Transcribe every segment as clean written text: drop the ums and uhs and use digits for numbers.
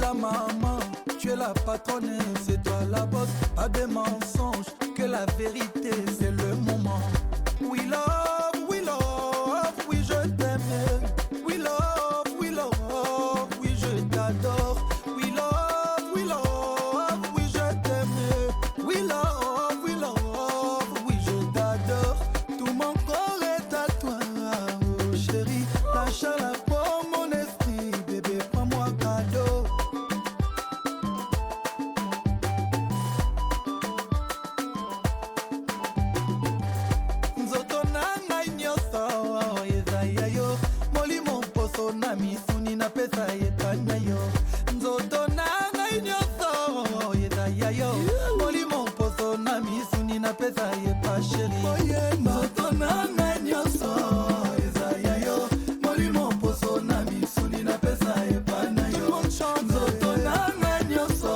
la maman, tu es la patronne, c'est toi la boss. Pas de mensonges, que la vérité, c'est le moment. We love, oui je t'aime. We love, oui je t'adore. We love, oui je t'aime. We love, oui je t'adore. Tout mon corps est à toi, oh chérie. Lâche la pour mon esprit, bébé, prends-moi cadeau. Nzoto nanga nyoso, yezaya yo. Moli mon poso na misuni na pesa yetanya yo. Nzoto nanga nyoso, yezaya yo. Moli mon poso na misuni na pesa yepa chérie. Nzoto nanga nyoso, yezaya yo. Moli mon poso na misuni na pesa yepa na yo. Nzoto nanga nyoso,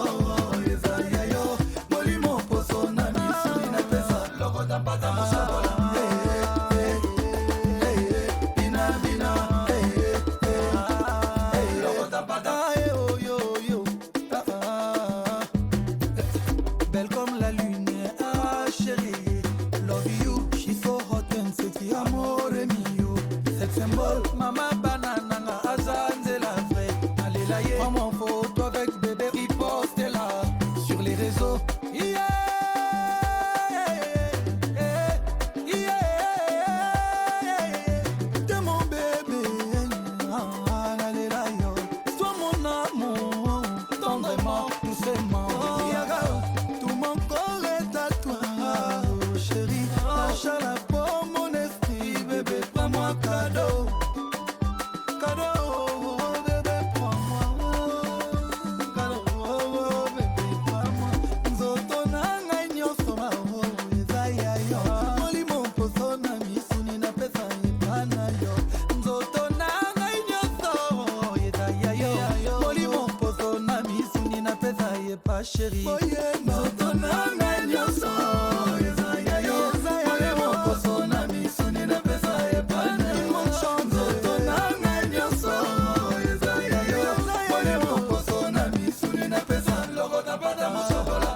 yezaya yo. Moli mon poso na misuni na pesa. Logo da pata musabola. Belle comme la lune, ah chérie. Love you, she's so hot and sexy, amore mio. Sex symbol, mama banana, na azanze la vraie. Allez la yé, prends mon photo avec bébé, il poste là sur les réseaux. Yeah, t'es mon bébé, allez la yo. Sois mon amour, tendrement, doucement. Tout mon corps est à toi, oh chérie. Lâche la pour mon esprit, bébé, prends-moi cadeau. Cadeau, bébé, prends-moi. Cadeau, bébé, prends-moi. Nzoto nanga nyoso ma ho, ezaya yo. Moli mon poso na misuni na pesa yepana yo. Nzoto nanga nyoso, ezaya yo. Moli mon poso na misuni na pesa yepa chérie. Nzoto nanga nyoso, ezaya yo. Moli mon poso na misuni na pesa yepana yo. Nzoto nanga nyoso, ezaya yo. Moli mon poso na misuni na pesa. Logo da pata musabola.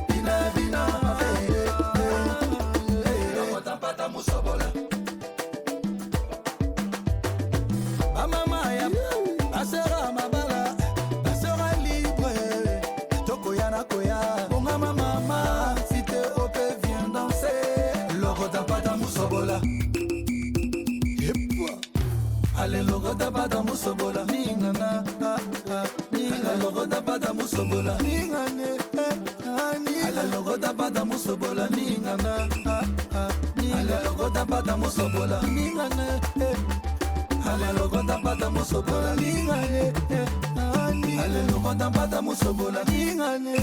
Bina bina. Logo da pata musabola. Mama ya, basera mabala, basera libre. Tokoyana koya, bonga mama, si t'es OP viens danser. Logo da pata musabola. Allez logo da pata musabola. Ningana, ningana logo da pata musabola. Ningane, allez logo da pata musabola. Ningana, allez logo da pata musabola. Ningane, allez logo da pata musabola. Ningane, allez logo da pata musabola. Ningane,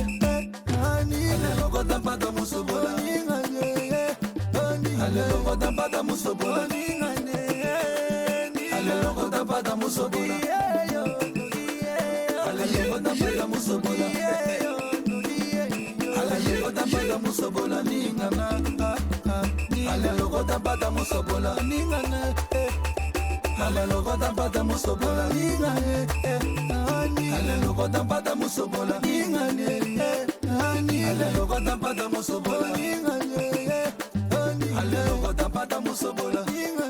allez logo da pata musabola. Ningane, allez logo da pata musabola. Ningane, allez logo da pata musabola. Allez logo da pata musabola. Allez logo da pata musabola. Ningana, allez logo da pata musabola. Ningane, allez logo da pata musabola. Ningane, allez logo da pata musabola. Ningane, allez logo da pata musabola. Ningane,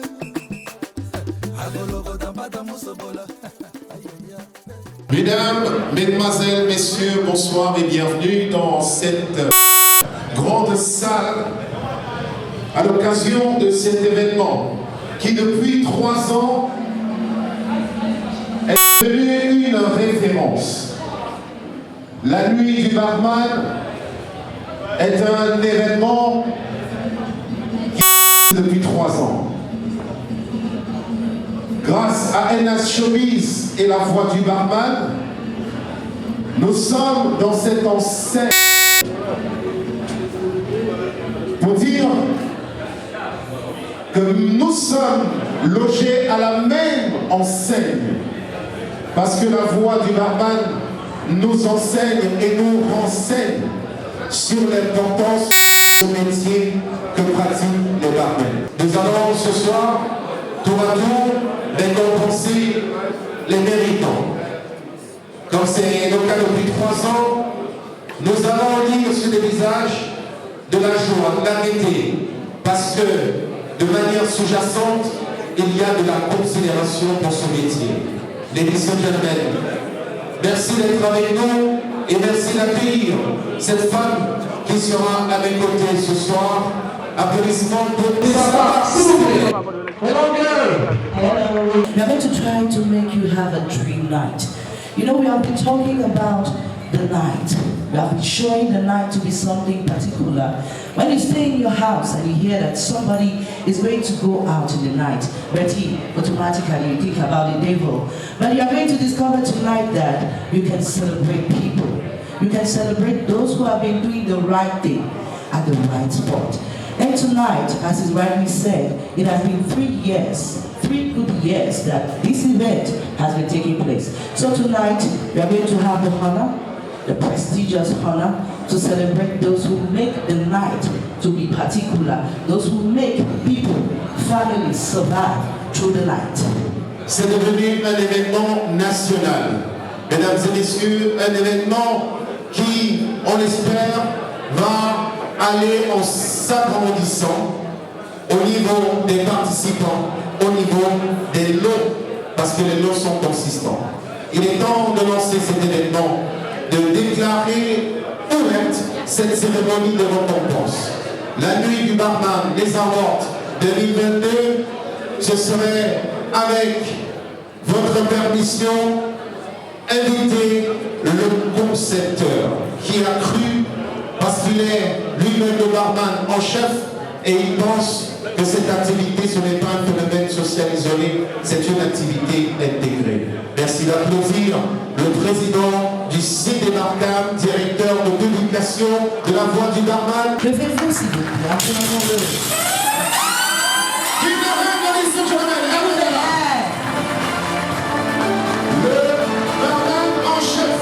allez logo da pata musabola. Allez logo da pata musabola. Mesdames, Mesdemoiselles, Messieurs, bonsoir et bienvenue dans cette grande salle à l'occasion de cet événement qui depuis 3 ans est devenu une référence. La nuit du barman est un événement qui depuis 3 ans. Grâce à Enas Showbiz et la voix du barman, nous sommes dans cette enceinte pour dire que nous sommes logés à la même enseigne. Parce que la voix du barman nous enseigne et nous renseigne sur l'importance du métier que pratique le barman. Nous allons ce soir, tour à tour, récompenser les méritants. Comme c'est le cas depuis 3 ans, nous allons lire sur les visages de la joie, de la gaieté, parce que de manière sous-jacente, il y a de la considération pour ce métier. Ladies and gentlemen, merci d'être avec nous et merci d'accueillir cette femme qui sera à mes côtés ce soir. Applaudissements pour Isabella, s'il vous plaît. Hello, girl. Hello. We are going to try to make you have a dream night. You know, we have been talking about the night. We have been showing the night to be something particular. When you stay in your house and you hear that somebody is going to go out in the night, Betty, automatically you think about the devil. But you are going to discover tonight that you can celebrate people. You can celebrate those who have been doing the right thing at the right spot. And tonight, as is rightly said, it has been 3 years, 3 good years that this event has been taking place. So tonight, we are going to have the honor, the prestigious honor, to celebrate those who make the night to be particular, those who make people, families survive through the night. C'est devenu un événement national. Mesdames et messieurs, un événement qui, on l'espère, va aller en s'agrandissant au niveau des participants, au niveau des lots, parce que les lots sont consistants. Il est temps de lancer cet événement, de déclarer ouverte cette cérémonie de récompense. La nuit du barman, les awards 2022, ce serait avec votre permission inviter le concepteur qui a cru, parce qu'il est lui-même le barman en chef et il pense que cette activité, ce n'est pas un phénomène social isolé, c'est une activité intégrée. Merci d'applaudir le président du site des Barkhane, directeur de publication de la Voix du Barman. Levez-vous s'il vous plaît, applaudissons-le. Le barman en chef.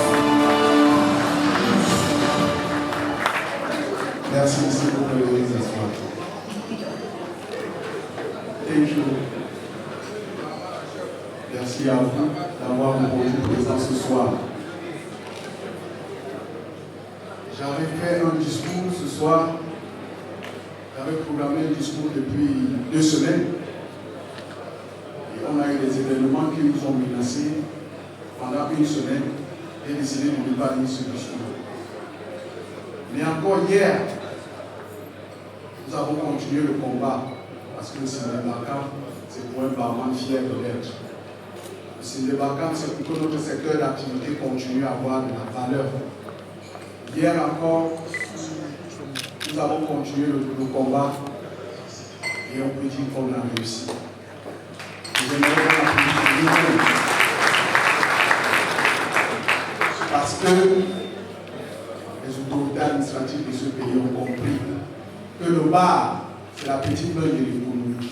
Merci pour l'organisation. Thank you. Merci à vous d'avoir répondu présent ce soir. J'avais fait un discours ce soir. J'avais programmé un discours depuis 2 semaines. Et on a eu des événements qui nous ont menacés pendant 1 semaine. J'ai décidé de ne pas lire ce discours. Mais encore hier, nous avons continué le combat parce que le Sénégal, c'est pour un barman fier de l'être. Le Sénégal, c'est pour que notre secteur d'activité continue à avoir de la valeur. Hier encore, nous avons continué le combat et on peut dire qu'on a réussi. Parce que les autorités administratives de ce pays ont compris que le bar, c'est la petite main de l'économie.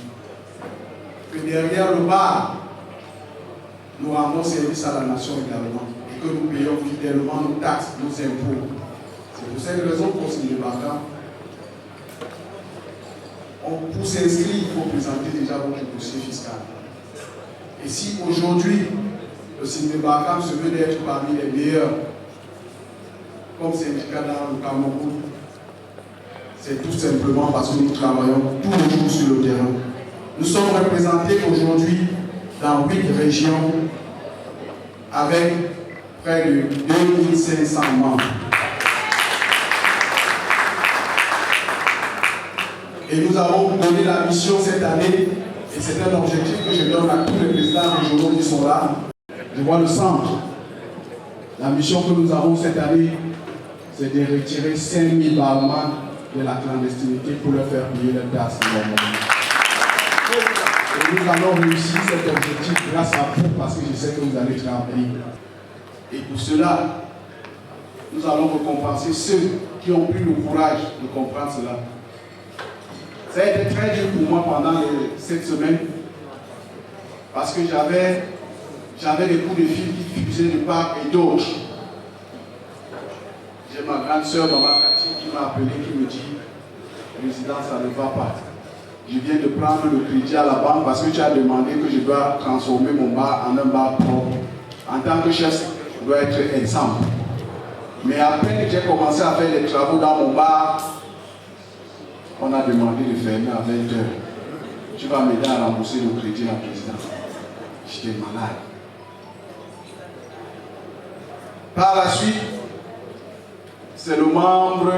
Que derrière le bar, nous rendons service à la nation également. Et que nous payons fidèlement nos taxes, nos impôts. C'est pour cette raison qu'on s'est débarqué. Pour s'inscrire, il faut présenter déjà votre dossier fiscal. Et si aujourd'hui, le Sénégal se veut d'être parmi les meilleurs, comme syndicat dans le Cameroun, c'est tout simplement parce que nous travaillons tous les jours sur le terrain. Nous sommes représentés aujourd'hui dans 8 régions avec près de 2500 membres. Et nous avons donné la mission cette année, et c'est un objectif que je donne à tous les présidents régionaux qui sont là. Je vois le centre. La mission que nous avons cette année, c'est de retirer 5000 barman de la clandestinité pour leur faire payer leurs taxes. Et nous allons réussir cet objectif grâce à vous, parce que je sais que vous allez travailler. Et pour cela, nous allons récompenser ceux qui ont eu le courage de comprendre cela. Ça a été très dur pour moi pendant cette semaine, parce que j'avais des coups de fil qui fusaient de part et d'autre. J'ai ma grande sœur, Maman Cathy, qui m'a appelé, qui me dit, président, ça ne va pas. je viens de prendre le crédit à la banque parce que tu as demandé que je dois transformer mon bar en un bar propre. En tant que chef, je dois être exemple. Mais après que j'ai commencé à faire des travaux dans mon bar, on a demandé de fermer à 20h. Tu vas m'aider à rembourser le crédit, la présidente. J'étais malade. Par la suite, c'est le membre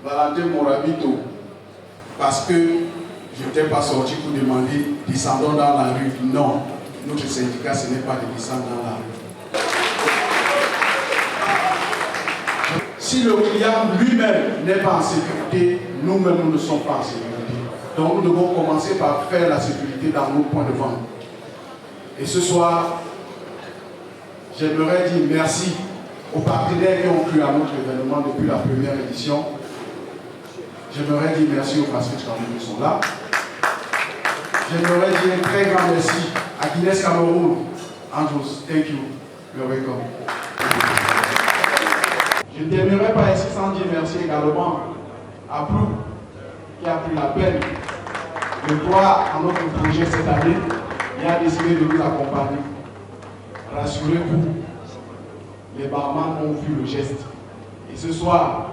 Valentin Morabito, parce que je n'étais pas sorti pour demander descendons dans la rue. Non, notre syndicat, ce n'est pas de descendre dans la rue. Si le client lui-même n'est pas en sécurité, nous-mêmes nous ne sommes pas en sécurité. Donc nous devons commencer par faire la sécurité dans nos points de vente. Et ce soir, j'aimerais dire merci aux partenaires qui ont cru à notre événement depuis la première édition. J'aimerais dire merci aux Pacific qui sont là. J'aimerais dire un très grand merci à Guinness Cameroun. Andrews, thank you. You're welcome. Je ne terminerai pas ici sans dire merci également à Blue qui a pris la peine de croire à notre projet cette année et a décidé de nous accompagner. Rassurez-vous, les barman ont vu le geste. Et ce soir,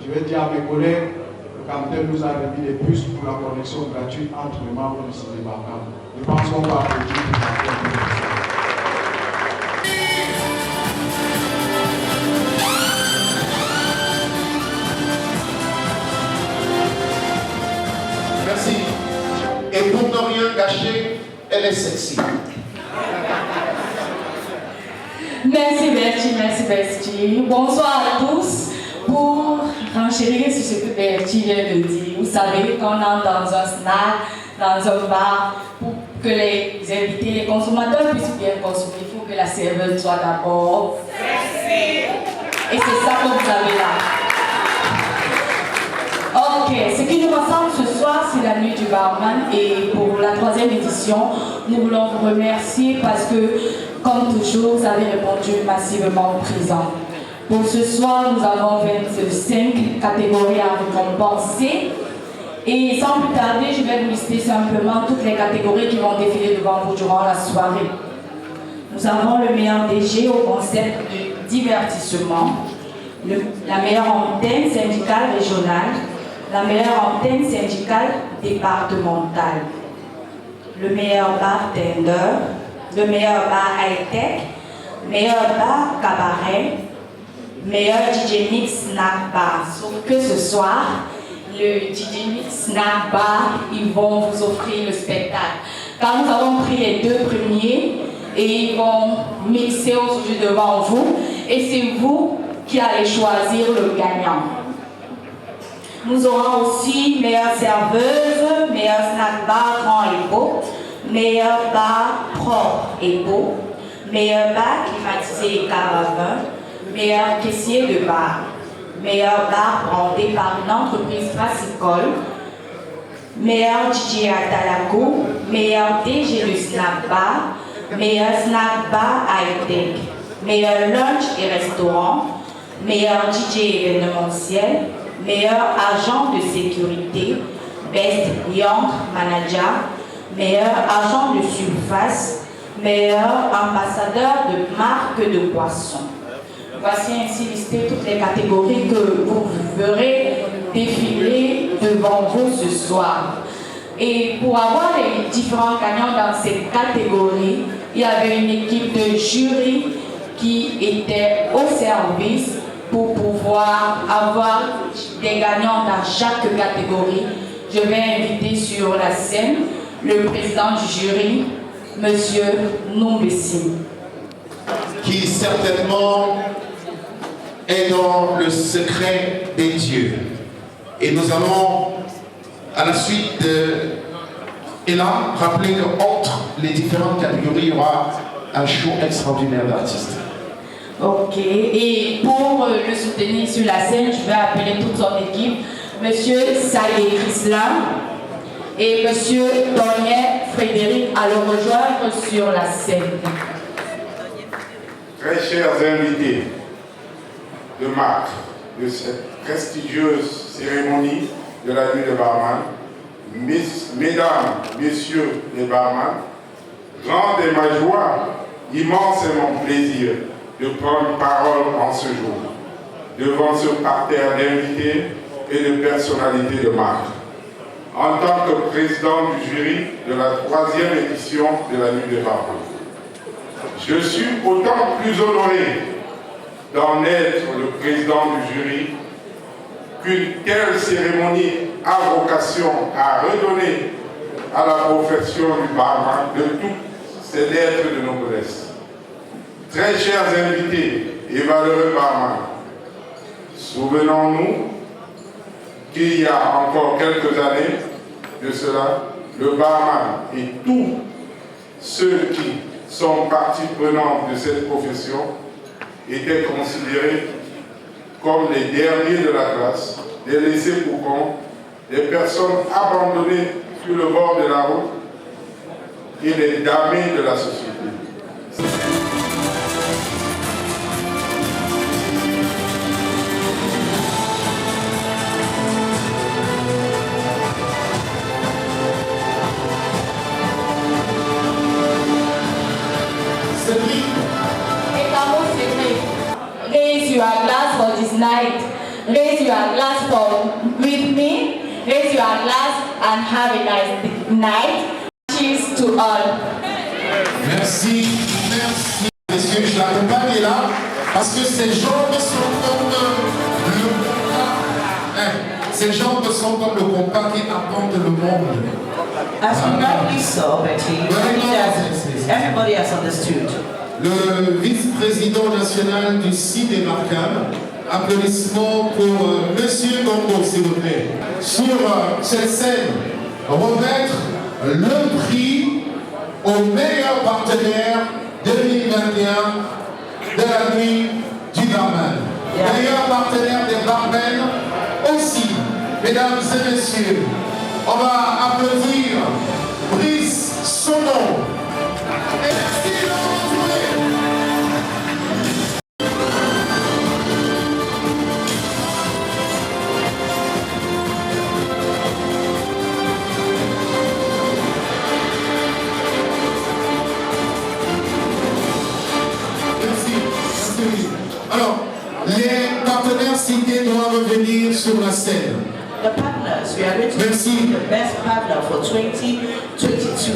je vais dire à mes collègues, le Camtel nous a remis des puces pour la connexion gratuite entre les membres du Ciné Barman. Je pense qu'on va applaudir pour la Merci. Et pour ne rien gâcher, elle est sexy. Merci Bertie. Bonsoir à tous. Pour renchérir sur ce que Bertie vient de dire, vous savez qu'on entre dans un snack, dans un bar, pour que les invités, les consommateurs puissent bien consommer, il faut que la serveuse soit d'abord sexy. Et c'est ça que vous avez là. Ok, ce qui nous rassemble ce soir, c'est la nuit du barman. Et pour la 3e édition, nous voulons vous remercier parce que, comme toujours, vous avez répondu massivement présent. Pour ce soir, nous avons 25 catégories à récompenser. Et sans plus tarder, je vais vous lister simplement toutes les catégories qui vont défiler devant vous durant la soirée. Nous avons le meilleur DG au concept de divertissement, la meilleure antenne syndicale régionale, la meilleure antenne syndicale départementale, le meilleur bartender, le meilleur bar high-tech, meilleur bar cabaret, meilleur DJ Mix Snack Bar. Sauf que ce soir, le DJ Mix Snack Bar, ils vont vous offrir le spectacle. Car nous avons pris les 2 premiers et ils vont mixer aujourd'hui devant vous. Et c'est vous qui allez choisir le gagnant. Nous aurons aussi meilleure serveuse, meilleur snack bar grand et beau, meilleur bar propre et beau, meilleur bar climatisé et caravane, meilleur caissier de bar, meilleur bar brandé par une entreprise brassicole, meilleur DJ à Talago, meilleur DG de snack bar, meilleur snack bar high-tech, meilleur lunch et restaurant, meilleur DJ événementiel, meilleur agent de sécurité, best young manager, meilleur agent de surface, meilleur ambassadeur de marque de boissons. Voici ainsi listées toutes les catégories que vous verrez défiler devant vous ce soir. Et pour avoir les différents gagnants dans cette catégorie, il y avait une équipe de jury qui était au service pour pouvoir avoir des gagnants dans chaque catégorie. Je vais inviter sur la scène le président du jury, M. Nombessim. Qui certainement est dans le secret des dieux. Et nous allons, à la suite de Elan, rappeler qu'entre les différentes catégories, il y aura un show extraordinaire d'artistes. Ok, et pour le soutenir sur la scène, je vais appeler toute son équipe, M. Saïd Islam et M. Donier Frédéric à le rejoindre sur la scène. Très chers invités de marque de cette prestigieuse cérémonie de la nuit de barman, Mesdames, Messieurs les barman, grande est ma joie, immense est mon plaisir de prendre parole en ce jour, devant ce parterre d'invités et de personnalités de marque. En tant que président du jury de la 3e édition de la Nuit des barman, je suis autant plus honoré d'en être le président du jury qu'une telle cérémonie a vocation à redonner à la profession du barman de toutes ses lettres de noblesse. Très chers invités et valeureux barman, souvenons-nous qu'il y a encore quelques années de cela, le barman et tous ceux qui sont partie prenante de cette profession étaient considérés comme les derniers de la classe, des laissés pour compte, des personnes abandonnées sur le bord de la route et les damnés de la société. Raise your glass for this night. Raise your glass for with me. Raise your glass and have a nice night. Cheers to all. Merci, merci. Messieurs, je l'accompagne là, parce que ces jambes sont comme ces jambes sont comme le compas qui apporte le monde. As we rightly saw, Betty, everybody has understood. Le vice-président national du CID démarquable, applaudissements pour Monsieur Gongo, s'il vous plaît. Sur cette scène, remettre le prix au meilleur partenaire 2021 de la nuit du barman. Meilleur partenaire des barmen aussi. Mesdames et messieurs, on va applaudir Brice Sono. Et merci de retrouver. Alors, les partenaires cités doivent venir sur la scène. The partners, we are going to be the best partner for 2022.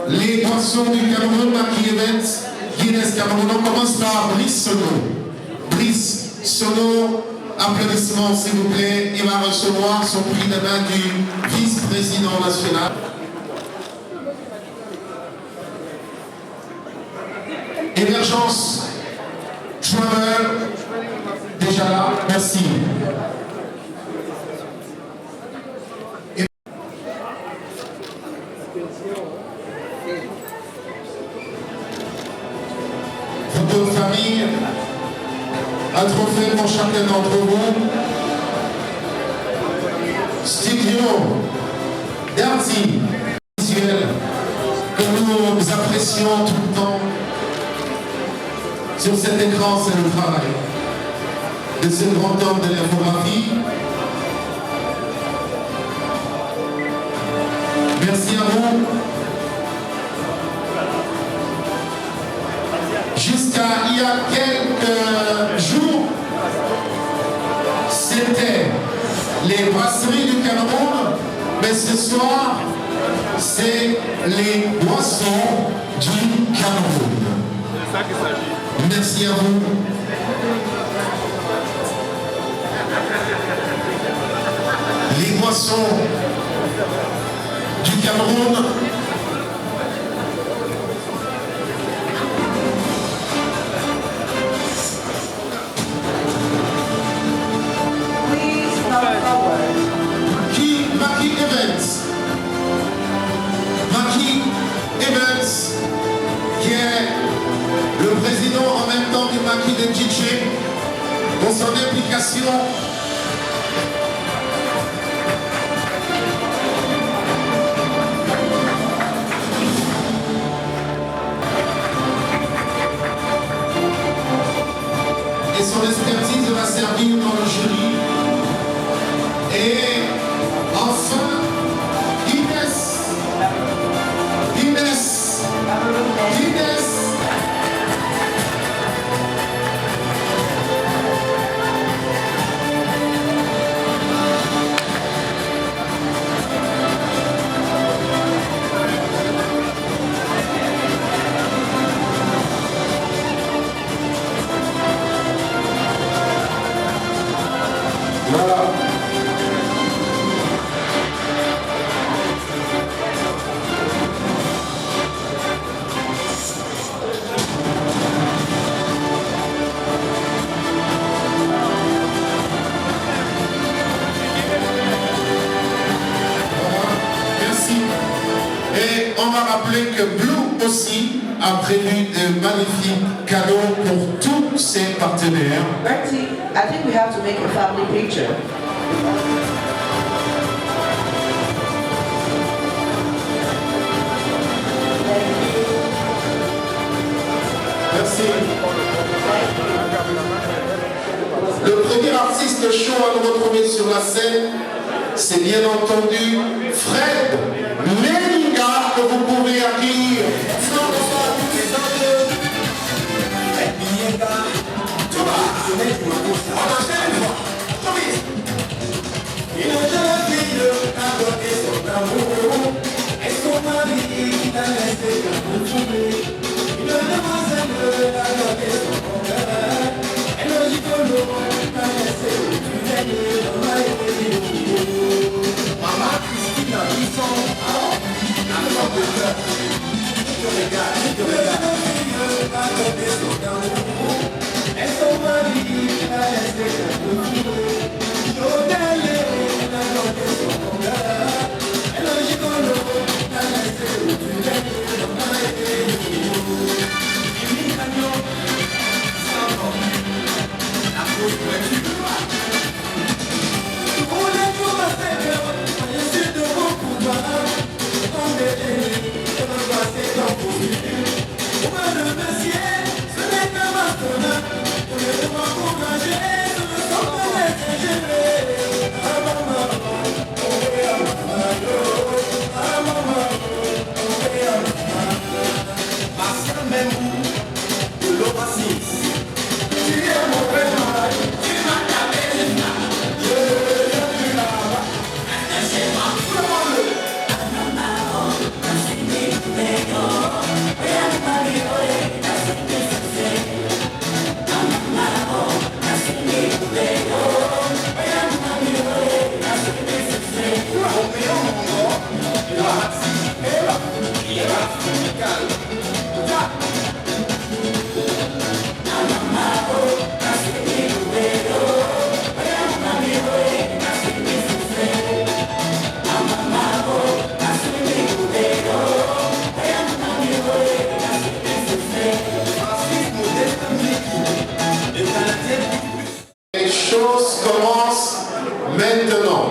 Les boissons du Cameroun, Maki Events, Guinness Cameroun, on commence par Brice Sono. Brice Sono, applaudissements s'il vous plaît, il va recevoir son prix de main du vice-président national. Émergence Travel, déjà là, merci. Photo de famille, un trophée pour chacun d'entre vous. Studio Darty, visuel, que nous apprécions tout le temps. Sur cet écran, c'est le travail de ce grand homme de l'infographie. Merci à vous. Jusqu'à il y a quelques jours, c'était les brasseries du Cameroun, mais ce soir, c'est les boissons du Cameroun. C'est ça qu'il s'agit. Merci à vous. Les boissons du Cameroun. Maki Events. Maki Events, qui est le président en même temps du Maki de DJ, pour son implication et son expertise va servir dans le jury. Et enfin, Voilà. Merci. Et on va rappeler que Blue aussi a prévu de magnifiques cadeaux pour tous ses partenaires. Bertie, I think we have to make a family picture. Merci. Le premier artiste chaud à nous retrouver sur la scène, c'est bien entendu Fred Meninga, que vous pouvez accueillir. Les choses commencent maintenant.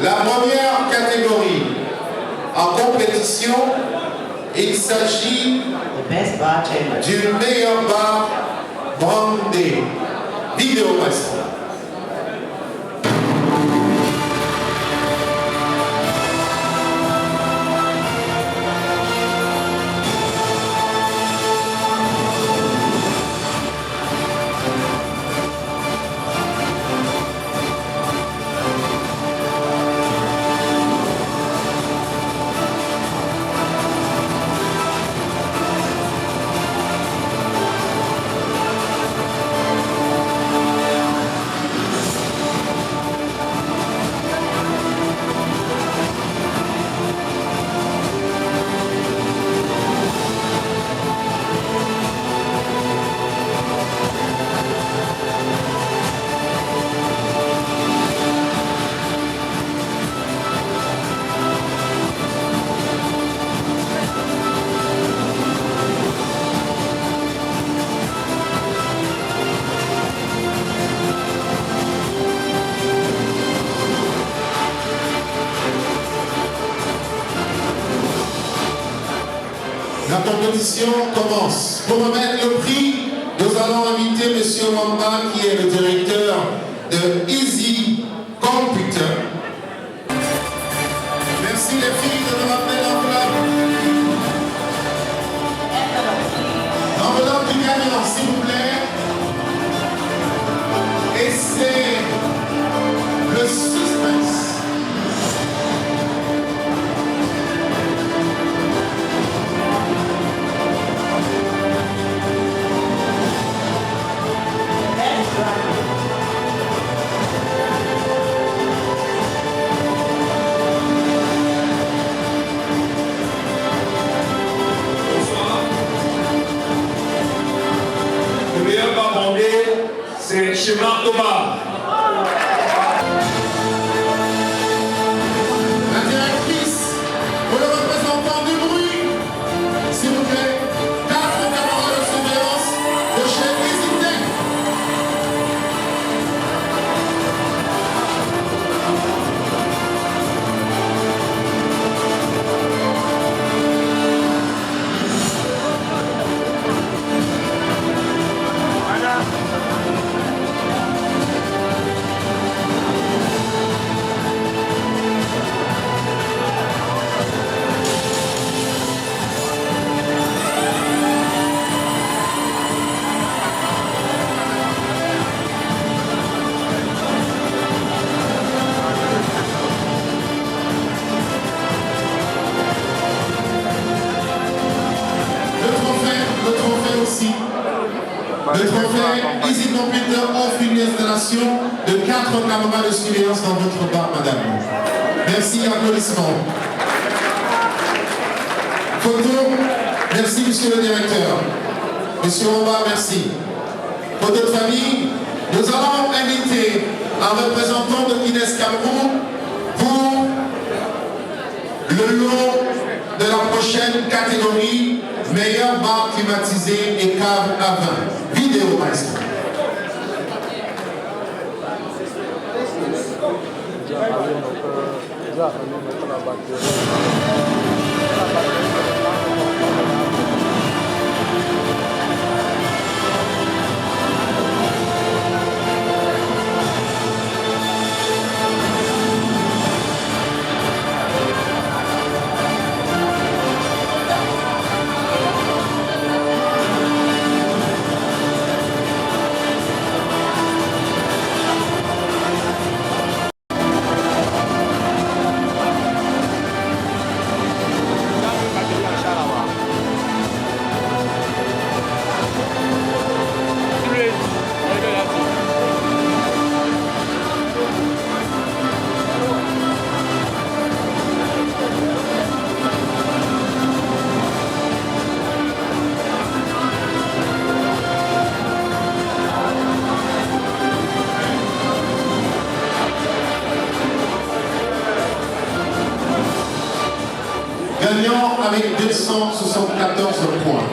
La première catégorie en compétition, il s'agit The best bartender. du meilleur bar brandé. Vidéo maestro. La compétition commence. Pour remettre le prix, nous allons inviter M. Wamba, qui est le directeur de Easy Computer. Merci les filles de nous rappeler l'enveloppe. L'enveloppe du gagnant, s'il vous plaît. Et c'est le suspense. Doba. La directrice, pour le représentant du bruit, s'il vous plaît, 4 camarades de surveillance de chez Visitec. Le trophée Easy Computer offre une installation de 4 caméras de surveillance dans votre bar, madame. Merci, applaudissements. Photo, merci, monsieur le directeur. Monsieur Omar, merci. Photo de famille, nous allons inviter un représentant de Guinness Cameroun pour le lot de la prochaine catégorie meilleur bar climatisé et cave à vin. Vidéo, maestro. Gagnant avec 274 points.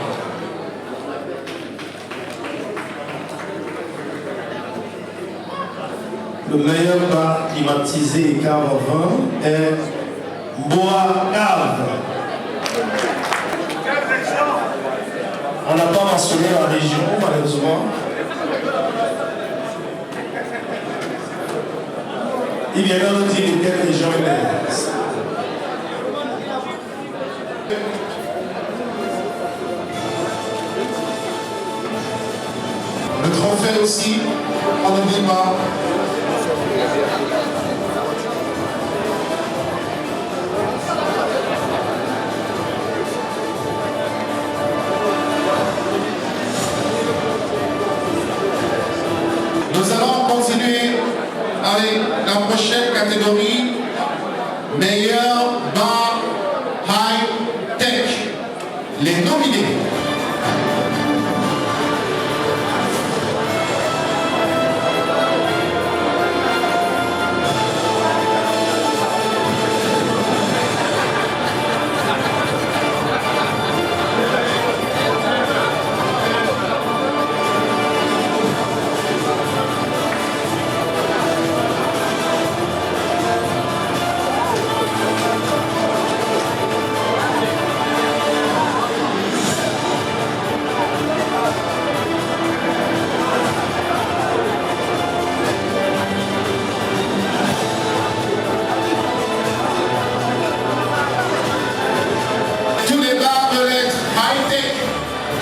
Le meilleur bar climatisé et cave à vin est Boa Cave. On n'a pas mentionné la région, malheureusement. Il vient de nous dire de quelle région il est. Le trophée aussi, on ne dit pas. Nous allons continuer avec la prochaine catégorie, meilleur bar high tech. Les nominés.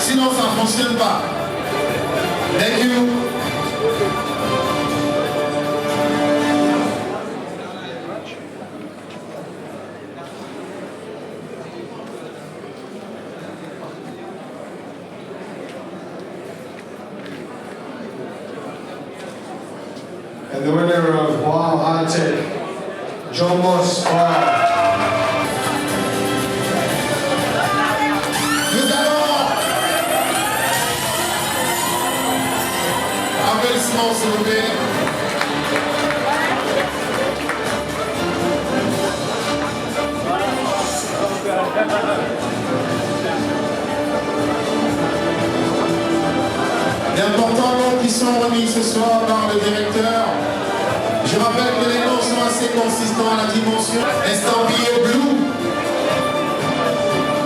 Sinon, ça ne fonctionne pas. Thank you. And the winner of Wow High Tech, Jomos Wow. S'il vous plaît. qui sont remis ce soir par le directeur. Je rappelle que les noms sont assez consistants à la dimension. Estampillé Blue.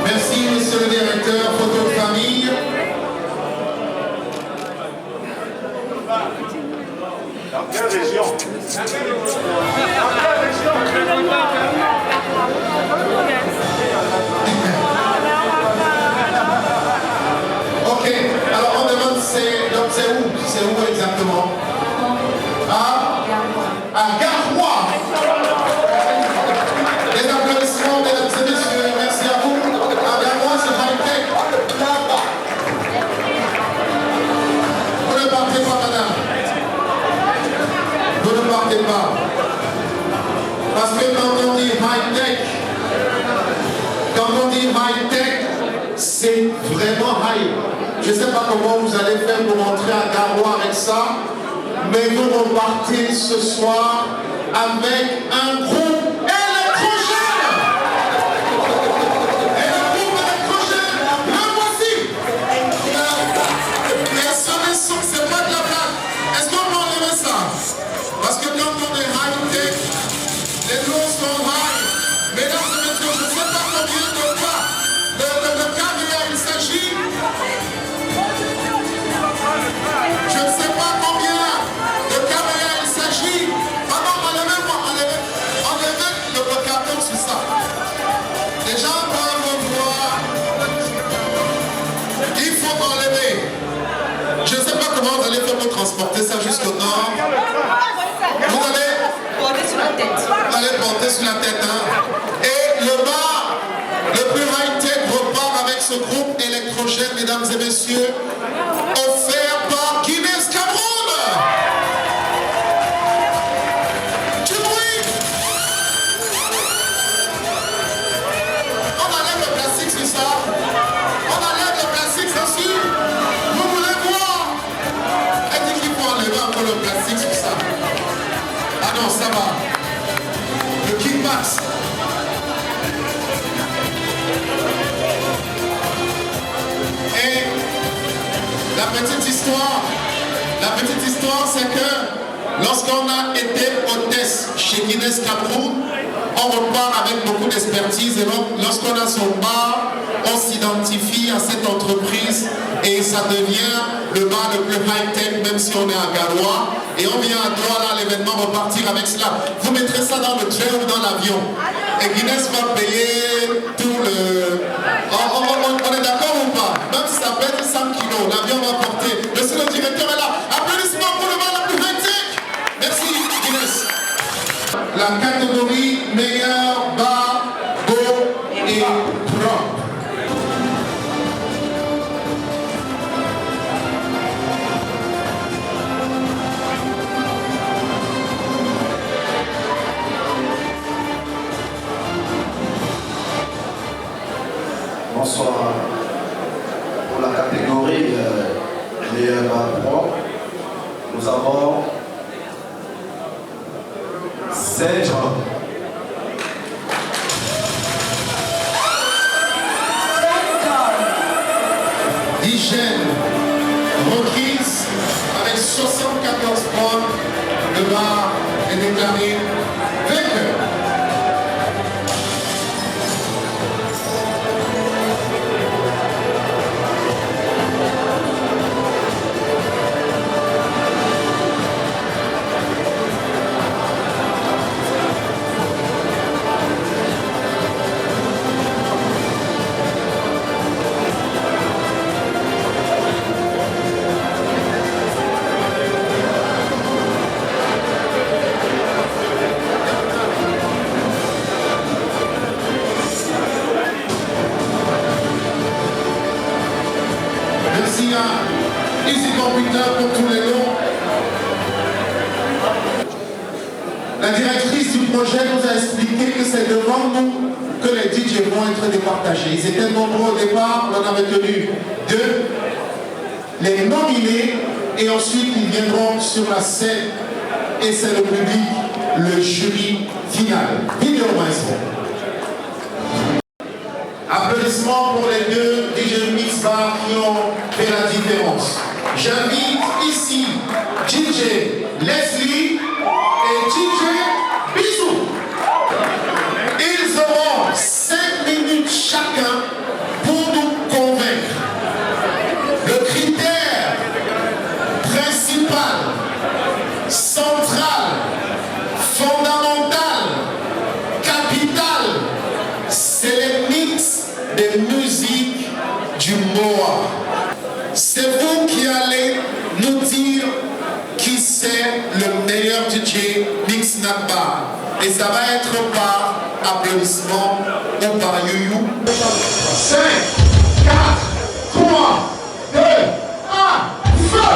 Merci, monsieur le directeur. Photo de famille. Dans quelle région? Ok, alors on demande c'est où exactement? À Garoua. Les applaudissements, mesdames et messieurs, merci à vous. À Garoua, c'est high-tech. Là-bas. Vous ne partez pas, madame. Vous ne partez pas. Parce que quand on dit high-tech, c'est vraiment high. Je ne sais pas comment vous allez faire pour entrer à Garoua avec ça, mais vous repartez ce soir avec un groupe électrogène. Et le groupe électrogène, le voici. Et ce son, c'est pas de la blague. Est-ce qu'on peut enlever ça? Parce que quand on est high-tech, les noms sont high. Mesdames et messieurs, je ne sais pas combien de fois de caméra il s'agit. Je ne sais pas combien de caméras il s'agit. Maintenant, enlevez le blocateur sur ça. Les gens doivent me voir. Il faut enlever. Je ne sais pas comment vous allez faire pour transporter ça jusqu'au nord. Vous allez porter sur la tête. Vous allez porter sur la tête. Hein? Et le bar, le plus high-tech repart avec ce groupe électrogène, mesdames et messieurs, offert par Guinness Cameroun. Du bruit. On enlève le plastique sur ça. On enlève le plastique dessus. Vous voulez voir? Elle dit qu'il faut enlever encore le plastique sur ça. Ah non, ça va. Le kick passe. Et la petite histoire, c'est que lorsqu'on a été hôtesse chez Guinness Cameroun, on repart avec beaucoup d'expertise et donc lorsqu'on a son bar, on s'identifie à cette entreprise et ça devient le bar le plus high-tech même si on est à Garoua et on vient à Douala à l'événement repartir avec cela. Vous mettrez ça dans le train ou dans l'avion et Guinness va payer tout le... On est d'accord ou pas? Même si ça pèse 100 kilos, l'avion va porter. Monsieur le directeur est là. Applaudissements pour le bar le plus high-tech. Merci Guinness. La catégorie meilleur bar, beau et propre. Bonsoir. Pour la catégorie meilleur bar propre, nous avons Saint-Jean. D'hygiène requise avec 74 points. Le bar est déclaré vainqueur. Merci à Easy Computer pour tous les noms. La directrice du projet nous a expliqué que c'est devant nous que les DJ vont être départagés. Ils étaient nombreux au départ, on en avait tenu 2. Les nominés, et ensuite ils viendront sur la scène, et c'est le public, le jury final. Vidéo maestro. Applaudissements pour les 2 DJ Mix Bar qui ont fait la différence. J'invite ici DJ Bisou. Ils auront 5 minutes chacun pour nous convaincre. Le critère principal, central, fondamental, capital, c'est le mix des musiques du Moa. C'est vous qui allez nous dire qui c'est le meilleur DJ Mix Nagba. Et ça va être par applaudissement ou par you-you. 5, 4, 3, 2, 1, feu!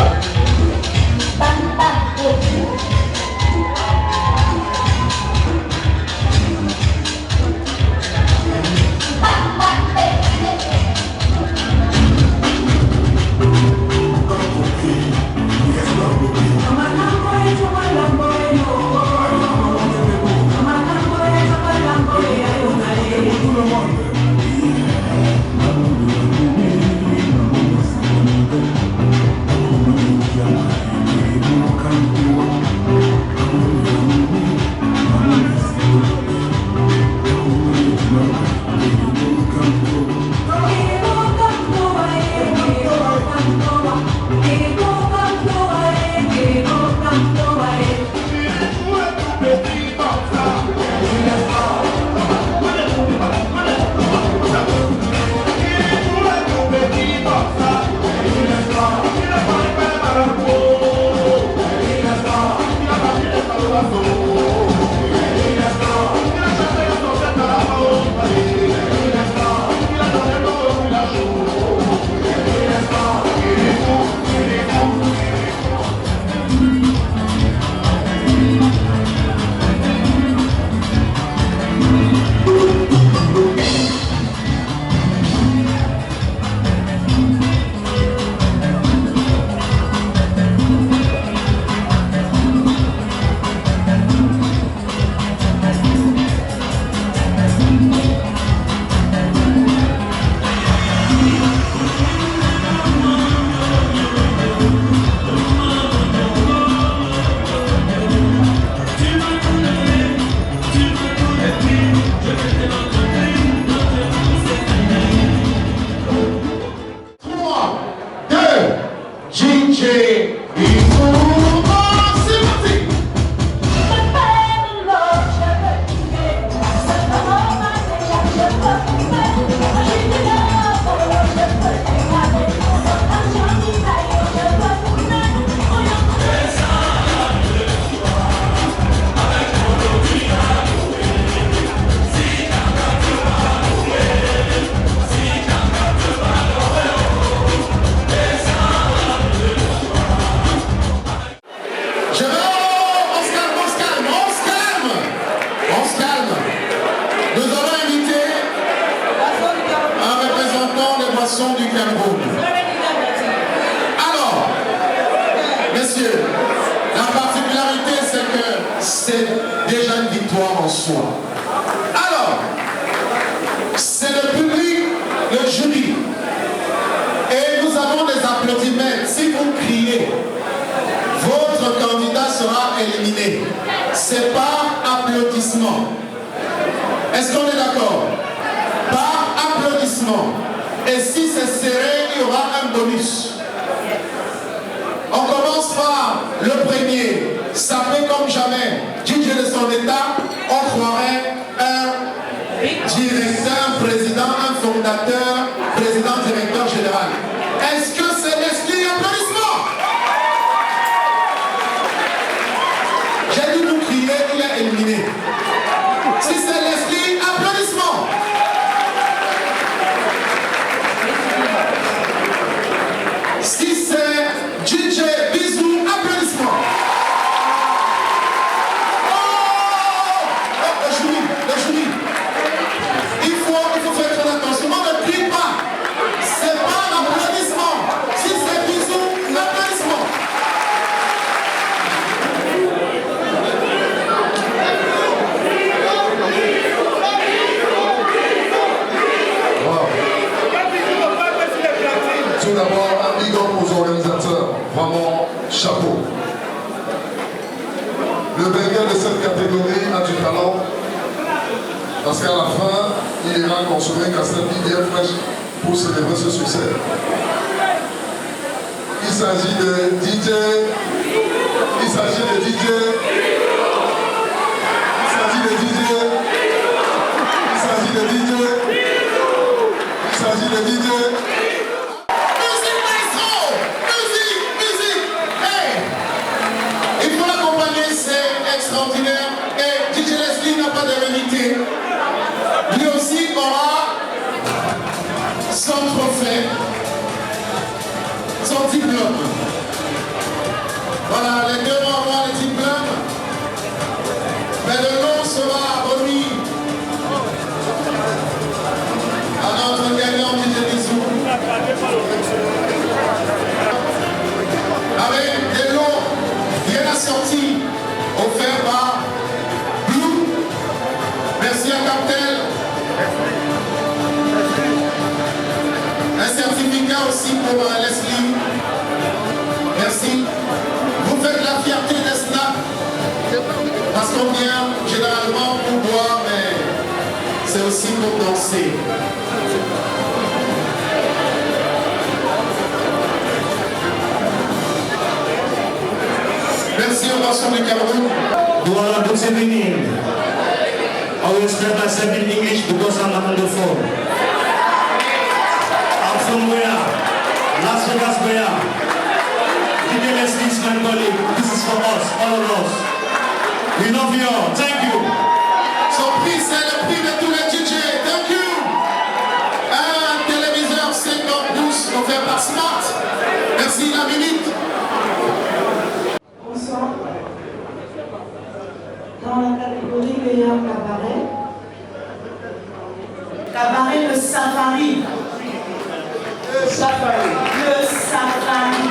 Du Cameroun. Alors, messieurs, la particularité c'est que c'est déjà une victoire en soi. Alors, c'est le public, le jury. Et nous avons des applaudissements. Si vous criez, votre candidat sera éliminé. C'est par applaudissement. Est-ce qu'on est d'accord? Par applaudissement. Et si c'est serré, il y aura un bonus. On commence par le premier. Sapé comme jamais. DJ de son état, on croirait un directeur, un président, un fondateur, président, directeur général. Est-ce que c'est Leslie? Applaudissements. J'ai dit vous crier, il est éliminé. Si c'est Leslie, applaudissements. Si c'est DJ Bisou, applaudissements. Oh! Le vainqueur de cette catégorie a du talent. Parce qu'à la fin, il ira consommer un cassette bien fraîche pour célébrer ce succès. Il s'agit de DJ. Il s'agit de DJ. Il s'agit de DJ. Il s'agit de DJ. Il s'agit de DJ. Musique maestro! Musique! Hey! Il faut l'accompagner, c'est extraordinaire. Et DJ Leslie n'a pas de vérité. Lui aussi aura son trophée, son diplôme. Voilà, les deux vont avoir les diplômes. Mais le nom sera remis à notre gagnant DJ Bisou. Avec des lots bien assortis, offerts par Blue. Merci à Cartel. Un certificat aussi pour Leslie. Merci. Vous faites la fierté des snaps. Parce qu'on vient généralement pour boire, mais c'est aussi pour danser. Merci aux garçons du Cameroun. Voilà, good evening. I will express myself in English because I'm on the phone. I'm from where? Las Vegas, where? DJ Leslie is my colleague. This is for us, all of us. We love you all. Thank you. Son prix, c'est le prix de tous les DJ. Thank you. Un téléviseur 50 pouces offert par Smart. Merci, la minute. Bonsoir. Dans la catégorie meilleur cabaret. Cabaret le Safari. Le Safari. Le Safari.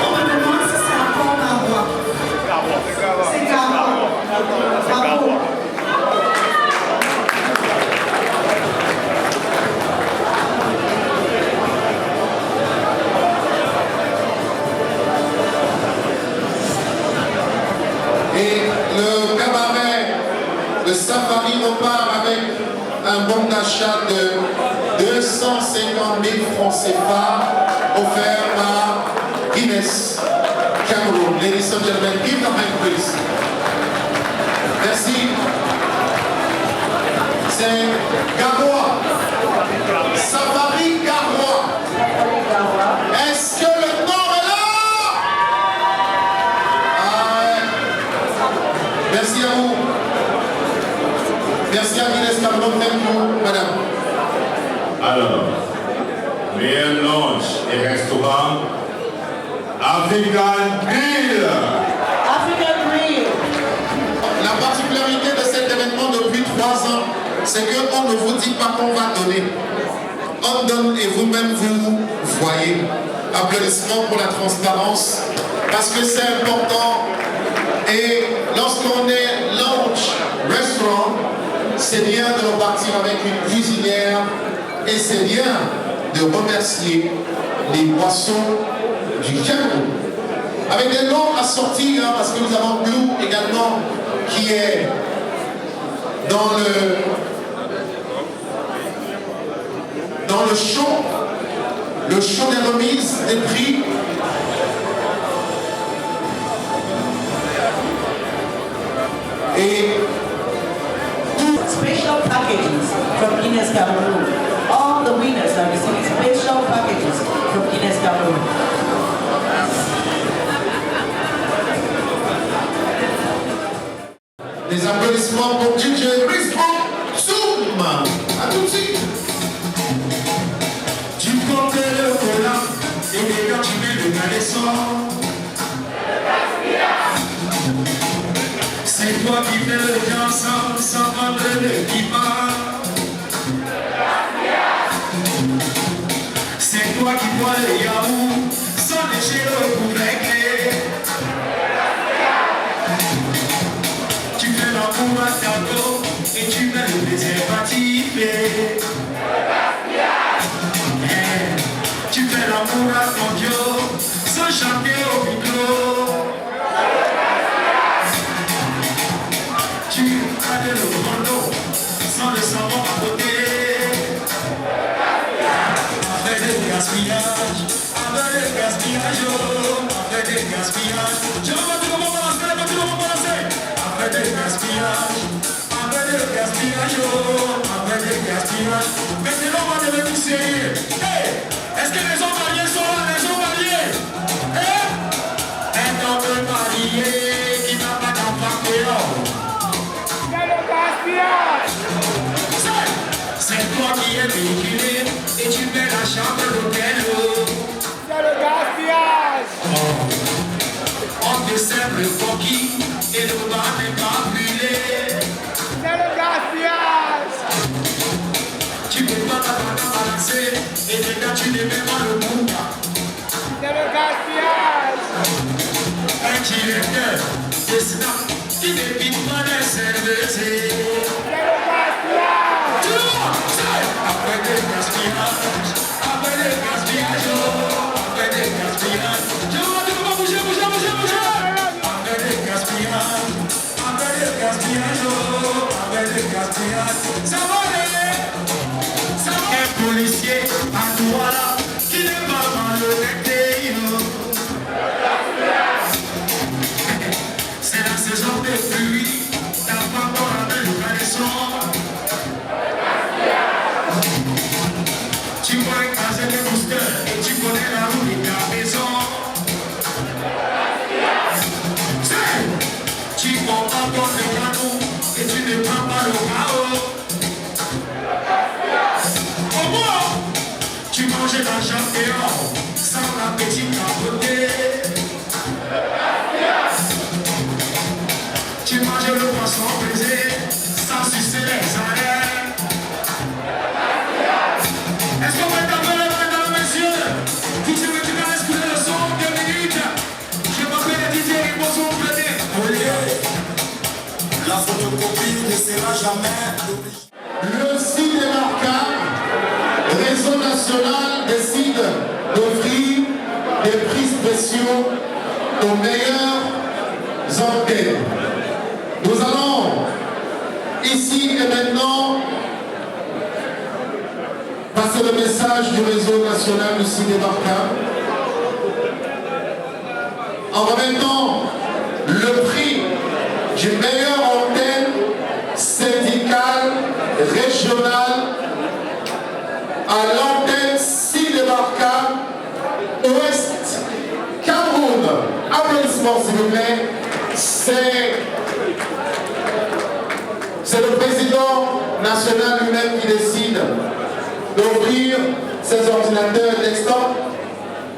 On me demande si c'est encore Garoua. C'est Garoua. Bravo. Et le cabaret, le Safari repart avec un bon d'achat de 250 000 francs CFA offert par Guinness Cameroun. Ladies and gentlemen, give the mic please. Merci. C'est Garoua. Safari Garoua. Est-ce que le nom est là? Merci à vous. Merci à Guinness Cameroun. Thank you, madame. Alors, meilleur lounge et restaurant, African Grill. African Grill. La particularité de cet événement depuis 3 ans, c'est qu'on ne vous dit pas qu'on va donner. On donne et vous-même vous voyez. Applaudissements pour la transparence, parce que c'est important. Et lorsqu'on est lounge, restaurant, c'est bien de repartir avec une cuisinière et c'est bien de remercier les boissons du Cameroun. Avec des noms assortis, hein, parce que nous avons Blue également qui est dans le show des remises des prix. Et special packages from Guinness Cameroon. All the winners are receiving special packages from Guinness Cameroon. des applaudissements pour DJ Brisbane Zoom. À tout de suite. Tu portes le cola et dedans tu mets le caleçon. C'est toi qui fais le dansant sans prendre l'équipement. C'est toi qui bois le yaourt sans lécher le poulet. Tu fais l'amour à ta peau et tu mets le préservatif. Tu l'amour à ton Dieu, sans chanter au micro. Tu as de l'eau dans l'eau, sans le savon à côté. Avec des gaspillages, avec des gaspillages, avec des gaspillages. Je ne veux pas tout le monde balancer, pas tout le monde balancer. Avec des gaspillages, avec des gaspillages, avec des gaspillages. Maintenant, on va devenir sérieux. Hey, est-ce que les hommes mariés sont là, les hommes mariés? Un homme marié qui n'a pas d'enfant dehors. C'est toi qui es véhiculé et tu mets la chambre d'hôtel. C'est le gaspillage. On te sert le coquille et le bar n'est pas brûlé. C'est le gaspillage. Tu peux pas balancer et déjà tu ne mets pas le monde. C'est le gaspillage. Un directeur de snap qui ne pique pas les cervelles. C'est le gaspillage. Après des gaspillages, après des gaspillages, après des gaspillages. Je vais bouger, bouger, bouger, bouger. Après des gaspillages, après des gaspillages, après des gaspillages. Ça va aller, ça va. Un policier à Douala qui n'est pas malhonnête. C'est la saison des pluies, t'as pas encore la belle caleçon. Tu vois écraser les boosters et tu connais la route de ta maison. Tu comprends encore le canot et tu ne prends pas le chaos. Au moins, tu manges l'argent dehors sans l'appétit capoté. Tu manges le poisson brisé sans sucer les arrêts. Est-ce qu'on va t'appeler, mesdames, messieurs? Si tu veux, tu vas escouler le son 2 minutes. Je m'appelle Didier Riboso, venez. La photocopie ne sera jamais Le site démarquable, Réseau National décide d'offrir des prix spéciaux aux meilleurs antennes. Nous allons ici et maintenant passer le message du réseau national du site démarquable en remettant le prix du meilleur antenne syndicale régionale à l'antenne site démarquable Ouest Cameroun. Applaudissements s'il vous plaît. C'est le président national lui-même qui décide d'offrir ses ordinateurs desktop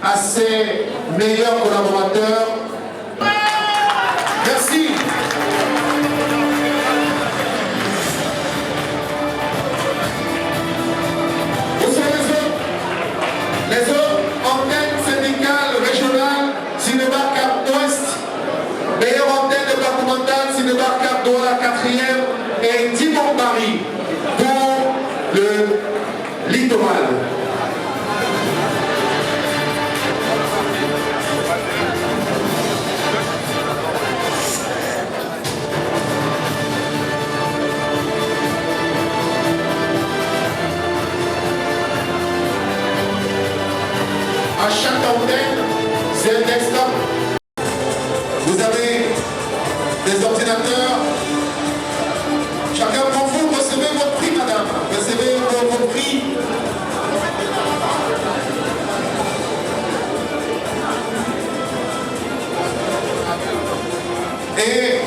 à ses meilleurs collaborateurs. Merci. Où sont les autres? Les autres antennes syndicales régionales, Cinéma Cap Ouest, meilleure antenne départementale, Cinéma Cap Douala 4e et Timon Paris pour le littoral. À chaque antenne, c'est un desktop. Vous avez des ordinateurs. Chacun d'entre vous, recevez votre prix, madame. Recevez vos prix. Et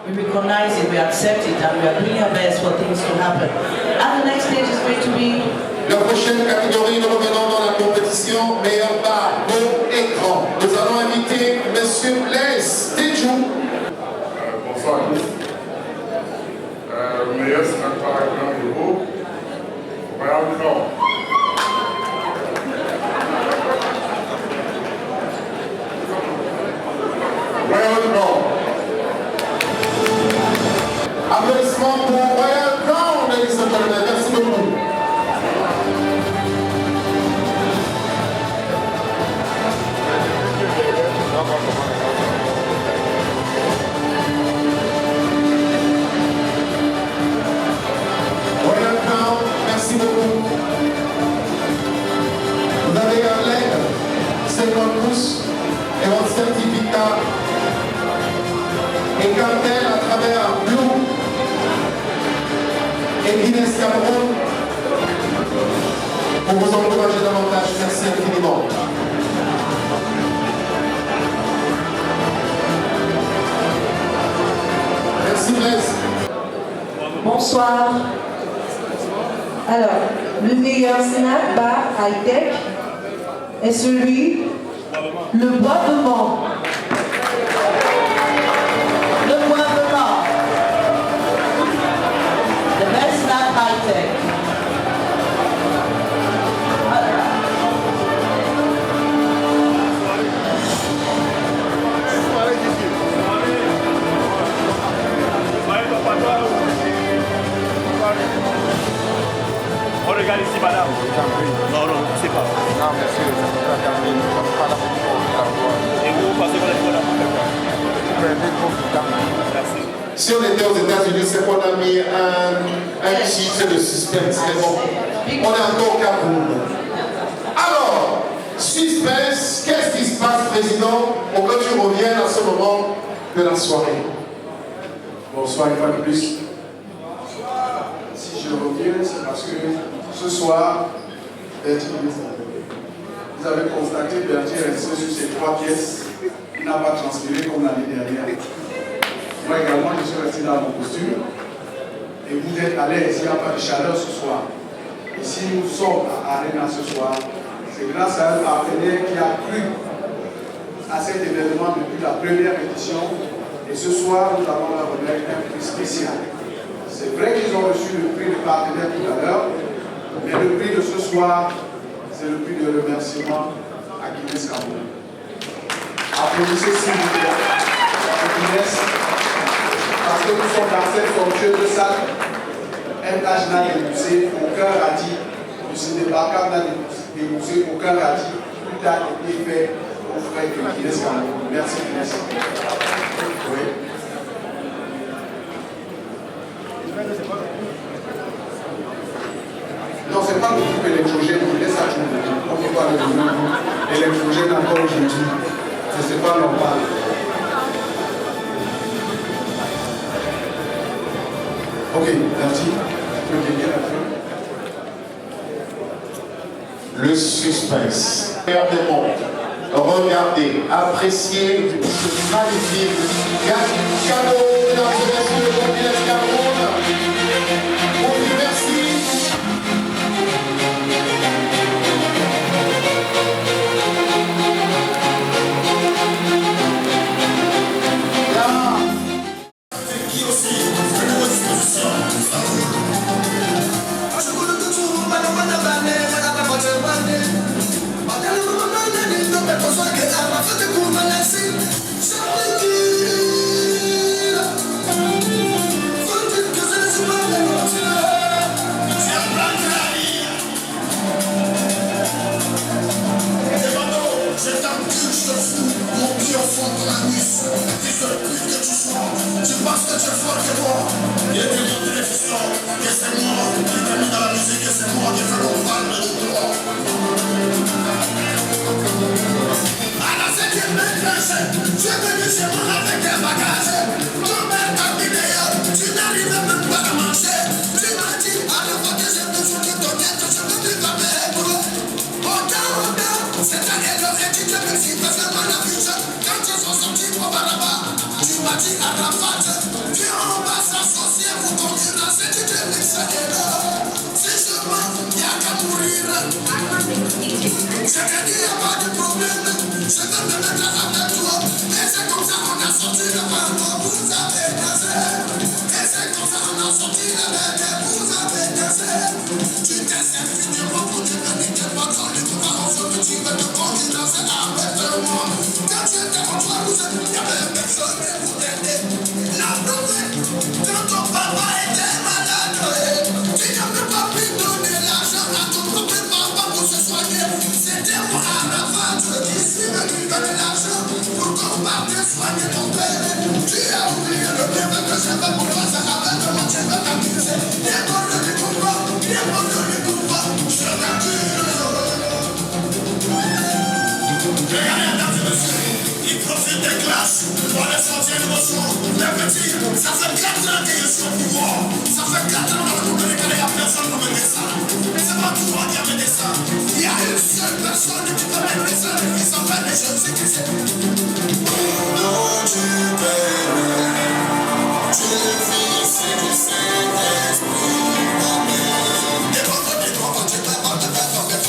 we recognize it, we accept it, and we are doing our best for things to happen. And the next stage is going to be la prochaine catégorie, nous revenons dans la compétition meilleur bar, beau écran. Nous allons inviter Monsieur Blaise Tedjou. Bonsoir à tous. Le meilleur, c'est un par exemple de beau. Royal Nord. certificat et Cartel à travers Blue et Guinness Cameroun pour vous encourager davantage. Merci infiniment. Merci Blaise. Bonsoir. Alors, le meilleur snack bar high-tech est celui, le bois de vent. Le bois de vent. The best snack high-tech. On regarde ici, madame. Non, non, c'est pas. Non, merci. Et vous passez par les Merci. Si on était aux États-Unis, c'est qu'on a mis un titre de suspense. Mais bon, on est encore au Cameroun. Alors, suspense, qu'est-ce qui se passe, Président, pour que tu reviennes à ce moment de la soirée? Bonsoir une fois de plus. Si je reviens, c'est parce que ce soir, Bertie, vous avez constaté Bertie est resté sur ces 3 pièces. Il n'a pas transpiré comme l'année dernière. Moi également, je suis resté dans mon costume. Et vous êtes à l'aise, il n'y a pas de chaleur ce soir. Et si nous sommes à Arena ce soir, c'est grâce à un partenaire qui a cru à cet événement depuis la première édition. Et ce soir, nous allons leur remettre un prix spécial. C'est vrai qu'ils ont reçu le prix de partenaire tout à l'heure, mais le prix de ce soir, c'est le prix de remerciement à Guinness Cameroun. Applaudissez s'il vous plaît à Guinness, parce que nous sommes dans cette somptueuse salle. MH n'a déboursé, aucun radis, le Sénébarcam n'a déboursé, aucun radis. Tout a été fait au frais de Guinness Cameroun. Merci Guinness. Oui. Non, c'est pas le groupe électrogène, on laisse ça tout le monde. On ne peut pas le groupe électrogène encore aujourd'hui. C'est pas normal. Ok, merci. Tu peux gagner la fin. Le suspense. Regardez, appréciez ce magnifique cadeau, mesdames et messieurs, de Guinness Cameroun. On dit merci. Tu penses que tu es fort que moi. Il est démontré, fiston, que c'est moi qui t'ai mis dans la musique, que c'est moi qui fais qu'on parle de toi. Alors c'est une belle crache. Tu es venu chez moi avec tes bagages. Ton père t'a mis dehors. Tu n'arrives même pas à manger. Tu m'as dit à la fois que j'ai besoin de ton aide, je veux plus t'appeler pour eux. C'est un héros et tu te merci parce que dans la vie, quand ils sont sortis pour là-bas, tu m'as dit à la fête, viens on va s'associer pour concurrencer, tu te mixes héros. Si je mens, il n'y a qu'à mourir. Je te dis, il n'y a pas de problème, je vais me mettre avec toi. Et c'est comme ça qu'on a sorti le bandeau, vous avez dansé. Et c'est comme ça qu'on a sorti le bébé, vous avez dansé. Tu t'essaies finirement pour te venir, t'es pas dans les bras, tu veux te concurrencer avec moi. Quand tu étais en toi, il y avait personne pour t'aider. La preuve, quand ton papa était malade, tu n'avais pas pu donner l'argent à ton propre papa pour se soigner. C'était moi à la vente qui suis venu donner l'argent pour qu'on parte soigner ton père. Tu as oublié le bienfait que j'ai fait pour toi, ça avait de moi, tu veux t'amuser. Viens pour le découvrir, viens pour le découvrir, je m'accuse. Regardez, mesdames et messieurs, il faut qui déclenche. On est sorti d'émotion. Les petits, ça fait 4 ans qu'ils sont pour moi. Ça fait 4 ans que vous connaissez qu'il n'y a personne pour me dire ça. C'est pas toi qui as mené ça. Il y a une seule personne qui peut mettre ça. Il s'appelle les jeunes, c'est qui c'est. Oh, tu permets. Tu le fils et du Saint-Esprit. Amen. Des bonbons, tu peux pas te faire tomber.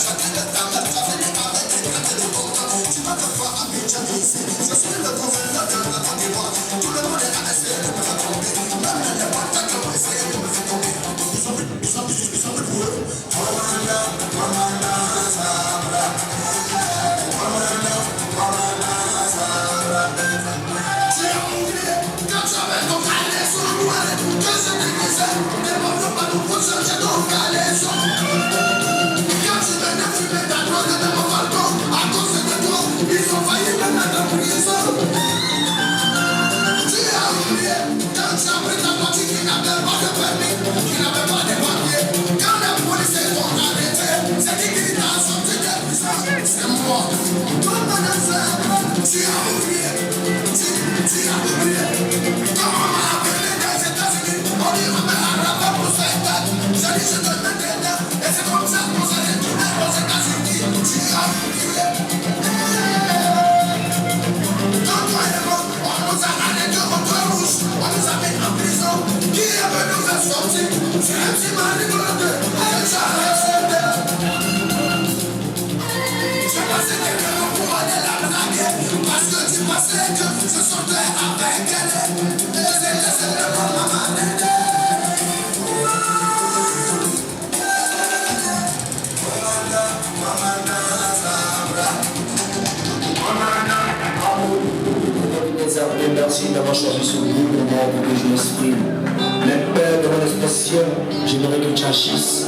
Chacun de ta mère, ça fait des carrés, des carrés de bon temps. Tu m'as fait voir à mes amis ici. Je suis le gouverneur de la Côte d'Ivoire. Tout le monde est à essayer de me faire tomber. Même les partenaires qui ont essayé de me faire tomber. Ils sont plus pour eux. Mamanda, Sabra. Mamanda, Sabra. Tu as oublié quand j'avais ton calais sur le bois. Que je te disais, des pauvres pas nous pour changer ton calais sur le bois. Quand tu venais fumer ta drogue de mon balcon, à cause de toi, ils ont failli me mettre en prison. Tu as oublié quand tu as pris ta voiture qui n'avait pas de permis, qui n'avait pas de papier. Quand les policiers t'ont arrêté, c'est qui t'a sorti de prison? C'est moi. Toi, madame, tu as oublié. Tu as oublié. Comment on m'a appelé des États-Unis? On dit on m'a rappelé pour 5 ans. J'ai dit je te mets dedans. Et c'est comme ça qu'on s'est retourné aux États-Unis. Tu as oublié. Quand toi et moi, on nous a arrêtés au toit rouge. On nous a mis en prison. Qui est venu nous faire sortir? C'est un petit mari de l'autre. Et j'ai accepté. J'ai passé quelques mots pour aller la blaguer. Parce que tu pensais que je sortais avec elle. Et c'était seulement ma manette. Merci d'avoir choisi ce groupe pour moi pour que je m'exprime. Les pères de mon expression, j'aimerais que tu agisses.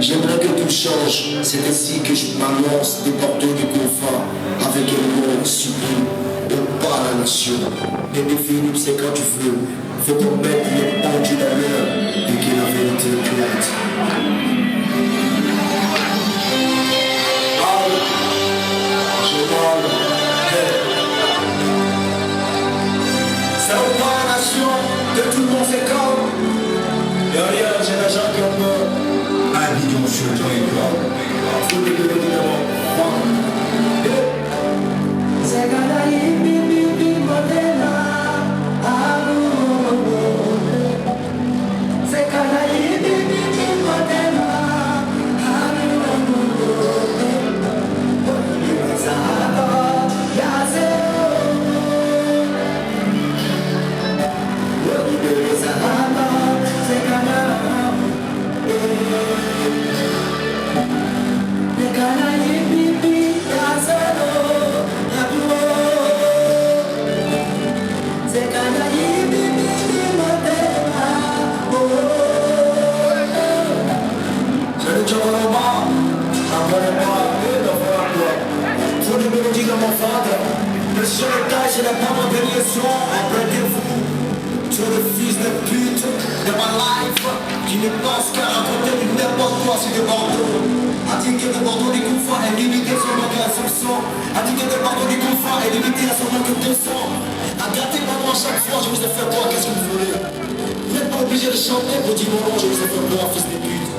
J'aimerais que tout change. C'est ainsi que je m'annonce des porteurs du confort avec un mot sublime. On parle à la nation. Bébé Philippe, c'est quand tu veux. Faut qu'on mette les pendus dans l'heure et que la vérité éclate. Je parle. C'est au point la nation que tout le monde s'école. Derrière, j'ai la gens qui ont peur. Un million sur le territoire. Faut dégueuler évidemment. C'est Ganaï, Bibi, Modena. C'est Ganaï, Bibi, Modena. Sur le tas, je n'ai pas mon dernier son. Apprêtez-vous sur le fils de pute de ma life qui ne pense qu'à raconter du n'importe quoi sur des Bordeaux. A dit que le Bordeaux du confort est limité sur mon gars son son. A dit que le Bordeaux du confort est limité à son manque de son. A gâter maman à chaque fois, je vous ai fait quoi, qu'est-ce que vous voulez? Vous n'êtes pas obligé de chanter pour dire mon nom, je vous ai fait quoi, fils de pute.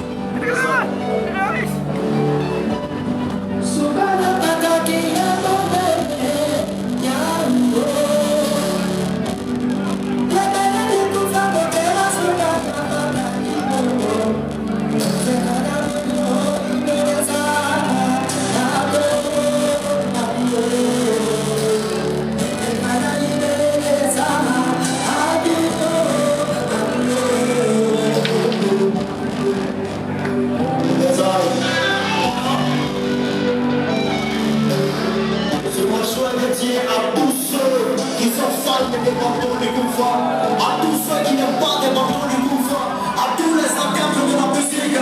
À tous ceux qui n'aiment pas des bambous du confort, à tous les encadres de la musique,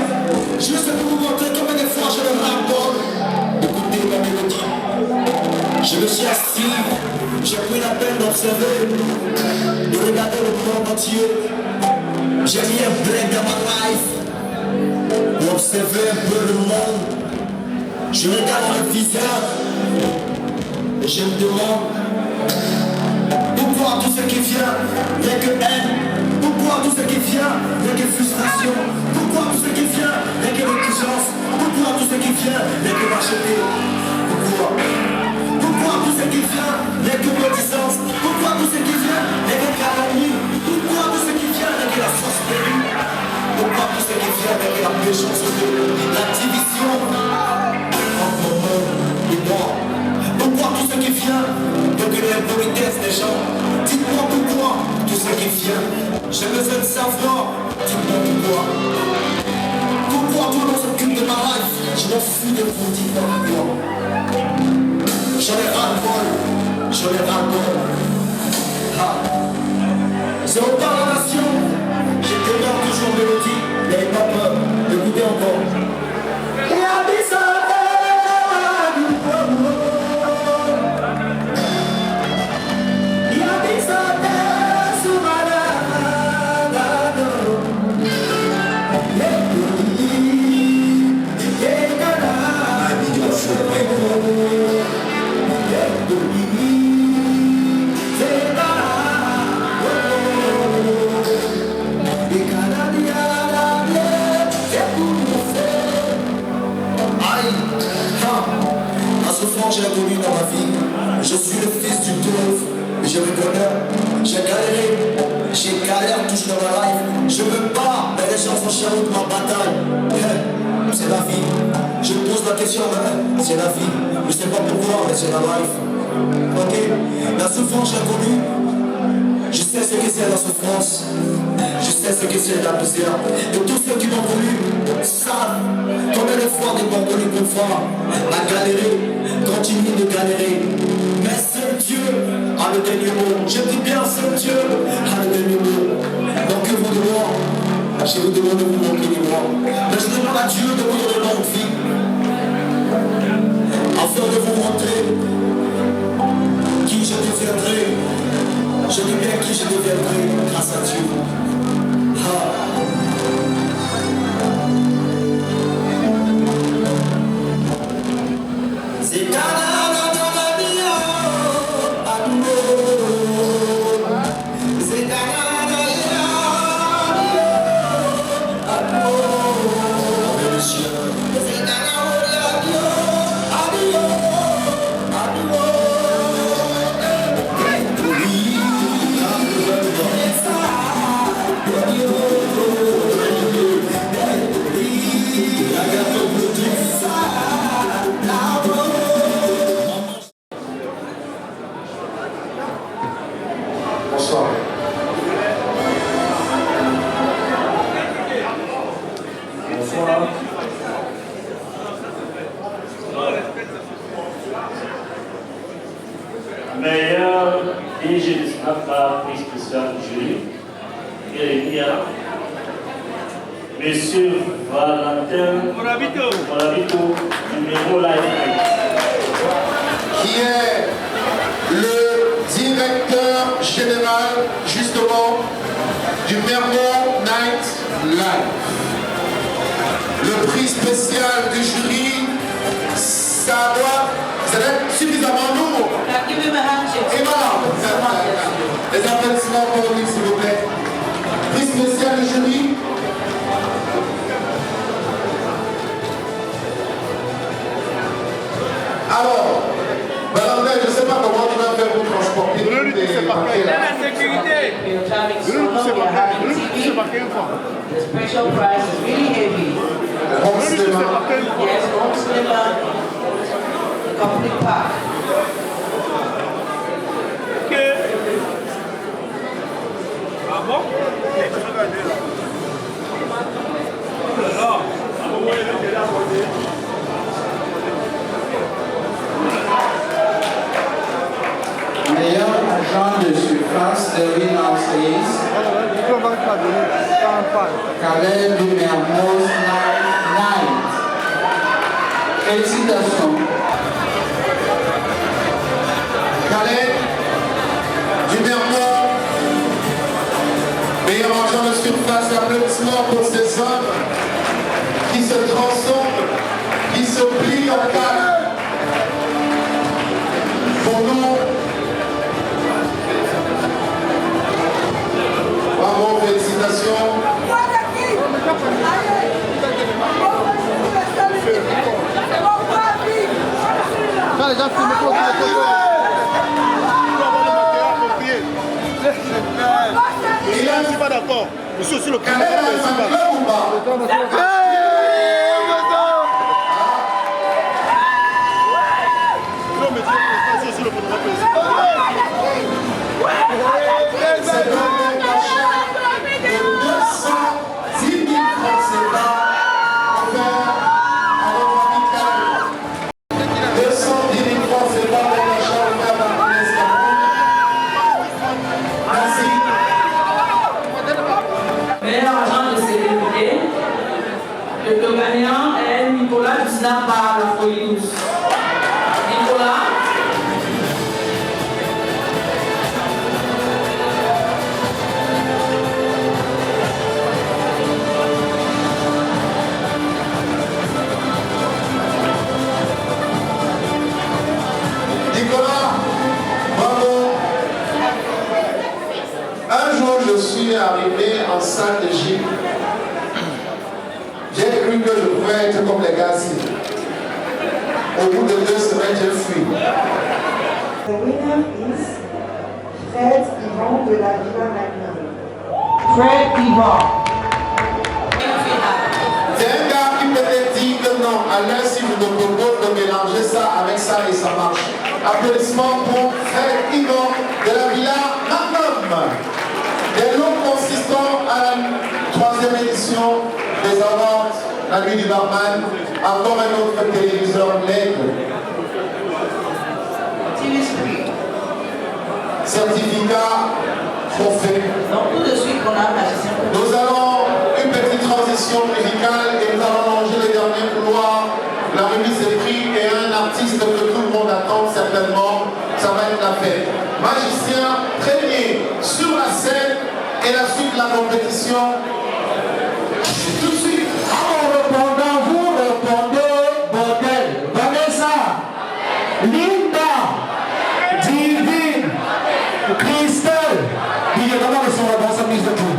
juste pour vous montrer combien de fois je le raconte. Écoutez ma mélodie. Je me suis assis, j'ai pris la peine d'observer, de regarder le monde entier. J'ai mis un break dans ma life pour observer un peu le monde. Je regarde le visage Et je me demande pourquoi tout ce qui vient, il n'y a que haine. Pourquoi tout ce qui vient, il n'y a que frustration. Pourquoi tout ce qui vient, il n'y a que l'exigence. Pourquoi tout ce qui vient, il n'y a que racheter. Pourquoi tout ce qui vient, il n'y a que médisance. Pourquoi tout ce qui vient, il n'y a que calomnie. Pourquoi tout ce qui vient, il n'y a que la sauce perdue. Pourquoi tout ce qui vient, il n'y a que la méchanceté, la division entre eux et moi. Pourquoi tout ce qui vient, il n'y a que l'impolitesse des gens. Dites-moi pourquoi tout ce qui vient. J'ai besoin de savoir, dites-moi pourquoi. Pourquoi tout le monde s'occupe de ma life? Je m'en fous de vous, dites-moi pourquoi. J'en ai ras-le-bol, j'en ai ras-le-bol. C'est au pas la nation. J'ai démarre toujours mélodie, n'ayez pas peur, écoutez encore. Il y a des soldats du peuple. Il y a des soldats sous ma j'ai connu dans ma vie. Je suis le fils du pauvre, je reconnais. J'ai galère toujours dans ma life. Je veux pas, mais les gens sont charous de ma bataille. C'est la vie. Je me pose la question, mais c'est la vie. Je sais pas pourquoi, mais c'est la life. Ok, la souffrance j'ai connue. Je sais ce que c'est la souffrance. Je sais ce que c'est la misère. Et tous ceux qui m'ont voulu savent combien de fois des bons connus pour voir à galérer, continue de galérer. Mais seul Dieu a le dernier mot. Je dis bien seul Dieu a le dernier mot. Donc que vous de moi, je vous demande de vous moquer de moi. Mais je demande à Dieu de vous donner longue vie, afin de vous montrer qui je deviendrai. Je dis bien qui je deviendrai grâce à Dieu. C'est meilleur DG de Snapchat, prix spécial du jury, Monsieur Valentin Morabito, numéro live. Qui est le directeur général, justement, du Mermont Night Live. Le prix spécial du jury, ça doit être suffisamment lourd. Et voilà. Les applaudissements pour lui, s'il vous plaît. Prix spécial du jury. Alors, Valentin, je ne sais pas comment tu vas faire pour transporter tous tes paquets là. La sécurité. The special prize is really heavy. Yes, home cinema. The complete pack. Ah bon? Meilleur agent de surface de Winhouse Calais du Mermoz Night. Félicitations. Calais du Mermont, meilleur agent de surface, applaudissements pour ces hommes qui se transforment, qui se plient en quatre pour les gens filment pour les photos. Je ne suis pas d'accord. Je suis sur le canal principal. Le gagnant est Nicolas du Snap par la Folie Douce. Nicolas. Nicolas, bravo. Un jour, je suis arrivé en salle de gym. J'ai cru que je pouvais être comme les gars ici. Au bout de 2 semaines, j'ai fui. The winner is Fred Yvon de la Villa Magnum. Fred Yvon. C'est un gars qui peut-être dit que non, à l'heure si je me propose de mélanger ça avec ça et ça marche. Applaudissements pour Fred Yvon de la Villa Magnum. Des lots consistants à la 3e édition des awards, la nuit du barman, encore un autre téléviseur LED. Certificat forfait. Donc tout de suite, on a magicien. Nous allons une petite transition musicale et nous allons longer les derniers couloirs. La remise des prix et un artiste que tout le monde attend certainement. Ça va être la fête. Magicien, premier sur la scène et la suite de la compétition. Tout de suite. En répondant, vous répondez bordel. Vanessa, Linda, Divine, Christelle. Il y a d'abord le son dans sa mise de tout.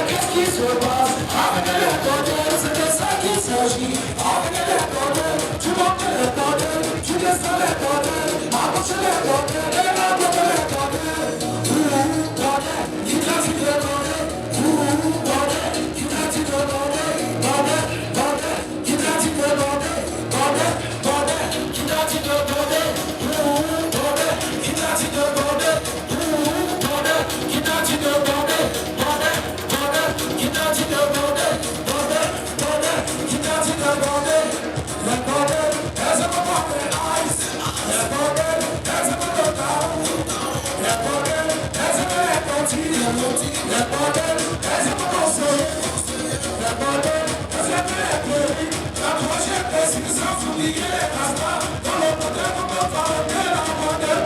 Qu'est-ce qui se passe avec les bordels? C'est de ça qu'il s'agit. Avec les bordels, tu montes les bordels, tu descends les bordels, approche les bordels, et la bloque les bordels. Bordel, qui t'a dit de bordel? Bordel, qui t'a dit de bordel? Bordel, bordel, qui t'a dit de bordel? Bordel, bordel, qui t'a dit de bordel? Bordel, qui t'a dit de bordel? Bordel, qui t'a dit de bordel? Qui t'a dit de bordel? Bordel, qui t'a dit de bordel? Le bordel, there's a bordel ice. Le bordel, there's a bordel down. Le bordel, there's a bordel. Le bordel, there's a bordel. Le bordel, there's a bordel. La prochaine personne sans oublier les castas. Dans le bordel, on peut parler dans le bordel.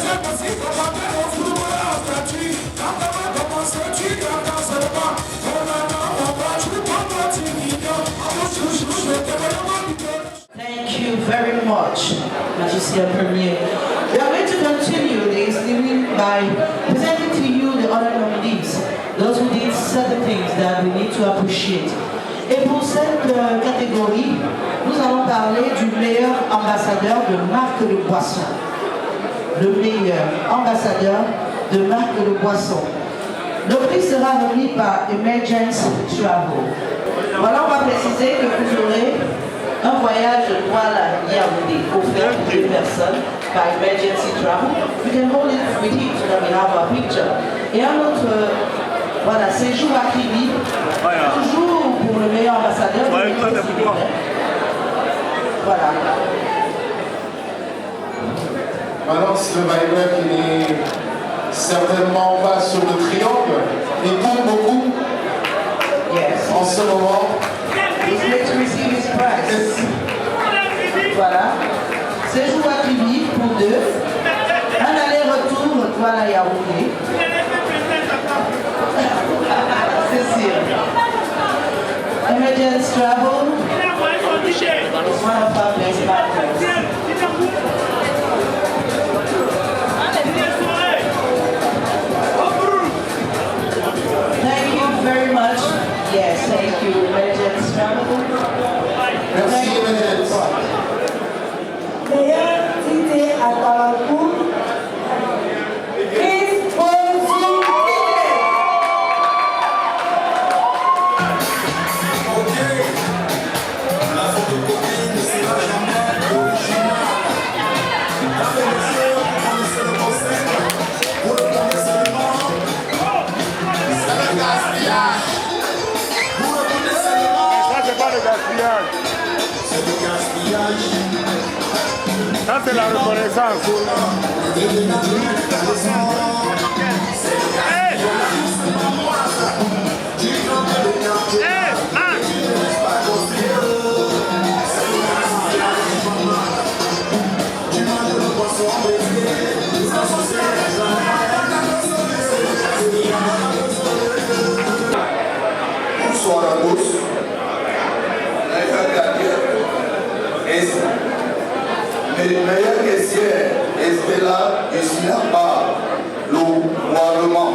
C'est possible qu'on va faire un flou à la statue. Quand on va commencer, tu dois danser le pas. Thank you very much, Magicien Premier. We are going to continue this evening by presenting to you the other nominees, those who did certain things that we need to appreciate. Et pour cette catégorie, nous allons parler du meilleur ambassadeur de marque de boisson. Le meilleur ambassadeur de marque de boisson. Le prix sera remis par Emergence Travel. Voilà, on va préciser que vous aurez Un voyage de Douala Yaoundé offert pour 2 personnes par Emergency Travel. You can hold it with him so that we have our picture. Et un autre voilà, séjour à Kribi, toujours pour le meilleur ambassadeur. Voilà. Maintenant, c'est le Bible qui n'est certainement pas sur le triangle, il tourne beaucoup en ce moment. He's made to receive his prize. Voilà. Séjour à Kribi pour 2. Un aller-retour, voilà Yaoundé. C'est sûr. Emergency Travel. One of our best partners. Thank you very much. Yes, thank you, Emergency Travel. Merci, Emergency. Meilleur cité à Talankou, Chris Bonjour. La photocopie ne sera jamais originale. La commission, vous connaissez le concept. Vous le connaissez le nom. C'est le gaspillage. Vous le connaissez le nom. Ça, c'est pas le gaspillage. C'est le gaspillage. Ça, c'est la reconnaissance. Bonsoir à tous. Meilleur question est là, ici là-bas, le gouvernement.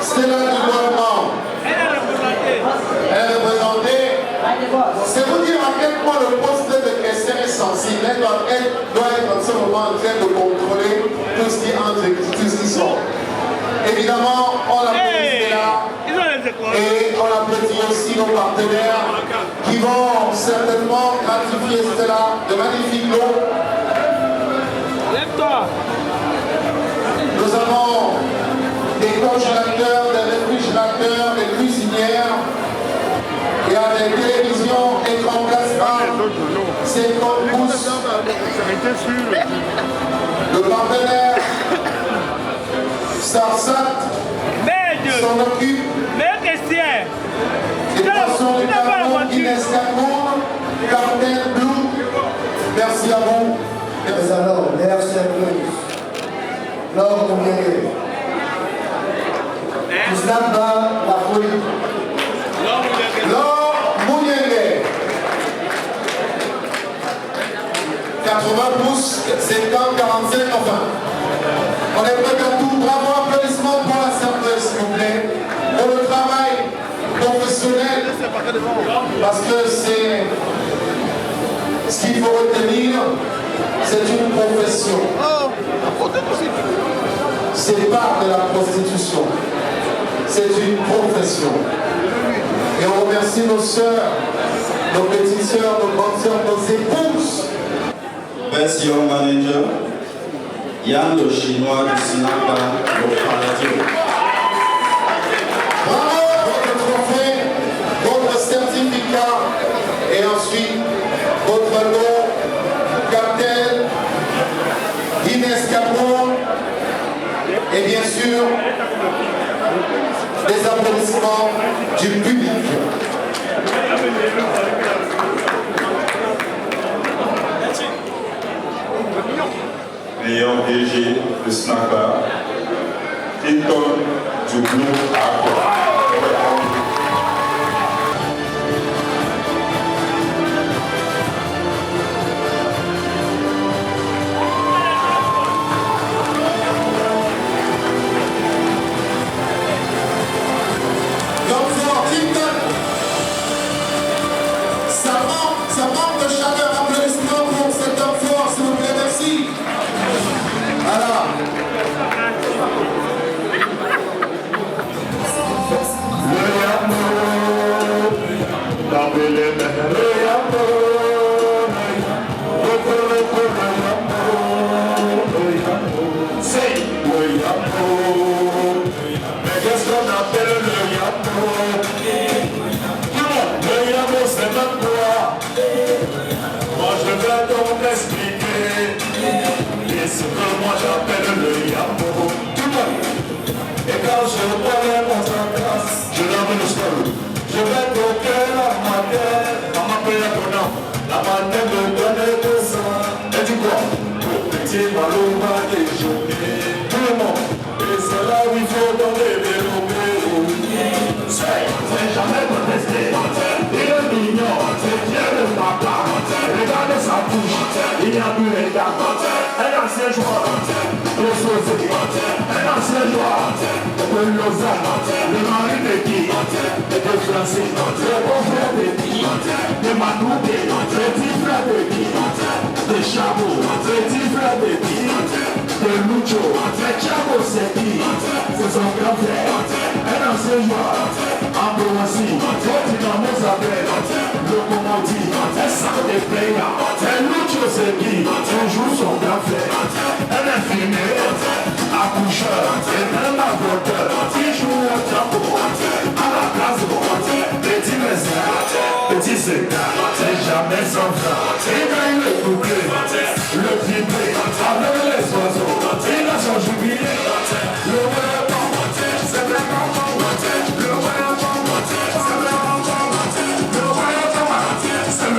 C'est là du gouvernement. Elle est représentée. C'est vous dire à quel point le poste de question est sensible. Elle doit être en ce moment en train de contrôler tout ce qui entre, tout ce qui sort. Évidemment, on l'applaudit là. Et on applaudit aussi nos partenaires qui vont certainement gratifier cela de magnifiques lots. Lève-toi. Nous avons des congélateurs, des réfrigérateurs, des cuisinières. Il y a des télévisions, écran plasma, 50 pouces. Le partenaire Sarsat s'en occupe. Des poissons du Cameroun, Inès Cameroun, Cartel Blue. Merci à vous. Mais alors, meilleure surprise. L'homme Mouniengue. Islamba, la folie. L'homme Mouniengue. 80 pouces, 50, 45, enfin. On est prêt à tout. Bravo, applaudissements pour la surprise, s'il vous plaît. Pour le travail professionnel. Parce que c'est ce qu'il faut retenir, c'est une profession. C'est pas de la prostitution. C'est une profession. Et on remercie nos sœurs, nos petites sœurs, nos grandes sœurs, nos épouses. Best Young Manager, Yann le Chinois du Sinapa, le Canadien. Bravo, votre trophée, votre certificat et ensuite votre nom, Cartel, Inès Cameroun et bien sûr des applaudissements du public. Meilleur DG de Snapper, Hilton du Blue Aqua. Ça manque de chaleur, applaudissements pour cet homme fort, s'il vous plaît, merci. Voilà. C'est ce que moi j'appelle le Yambo. Et quand je prenais mon tracasse, je l'avais le sol. Je vais toquer la matinée, on m'appelle la nom. La matinée me donnait de ça. Et du quoi? Pour petit malou va déjeuner. Tout le monde. Et c'est là où il faut donner des noms. C'est jamais contesté. Il est mignon, c'est bien le papa. Regardez sa bouche, il n'y a plus les gars. Un ancien joueur, le sauté, un ancien joueur, le Lausanne, le mari de qui, le Français, le beau-frère de qui, le Manoubé, le petit frère de qui, le Chameau, le petit frère de qui, le Lucho, le Chameau c'est qui, c'est son grand frère, un ancien joueur, en Bourassi, le Dynamo Zabel, le Comodi, un sac de player, le Lucho c'est qui, toujours son grand frère, un infirmier, accoucheur, et un avorteur, qui joue au tambour, à la place de petit médecin, petit secteur, c'est jamais sans fin, il gagne le doublé, le triplé, avec les oiseaux, il a son jubilé, le vraiment, c'est vraiment bon, le vraiment bon, c'est vraiment bon, le vraiment bon, c'est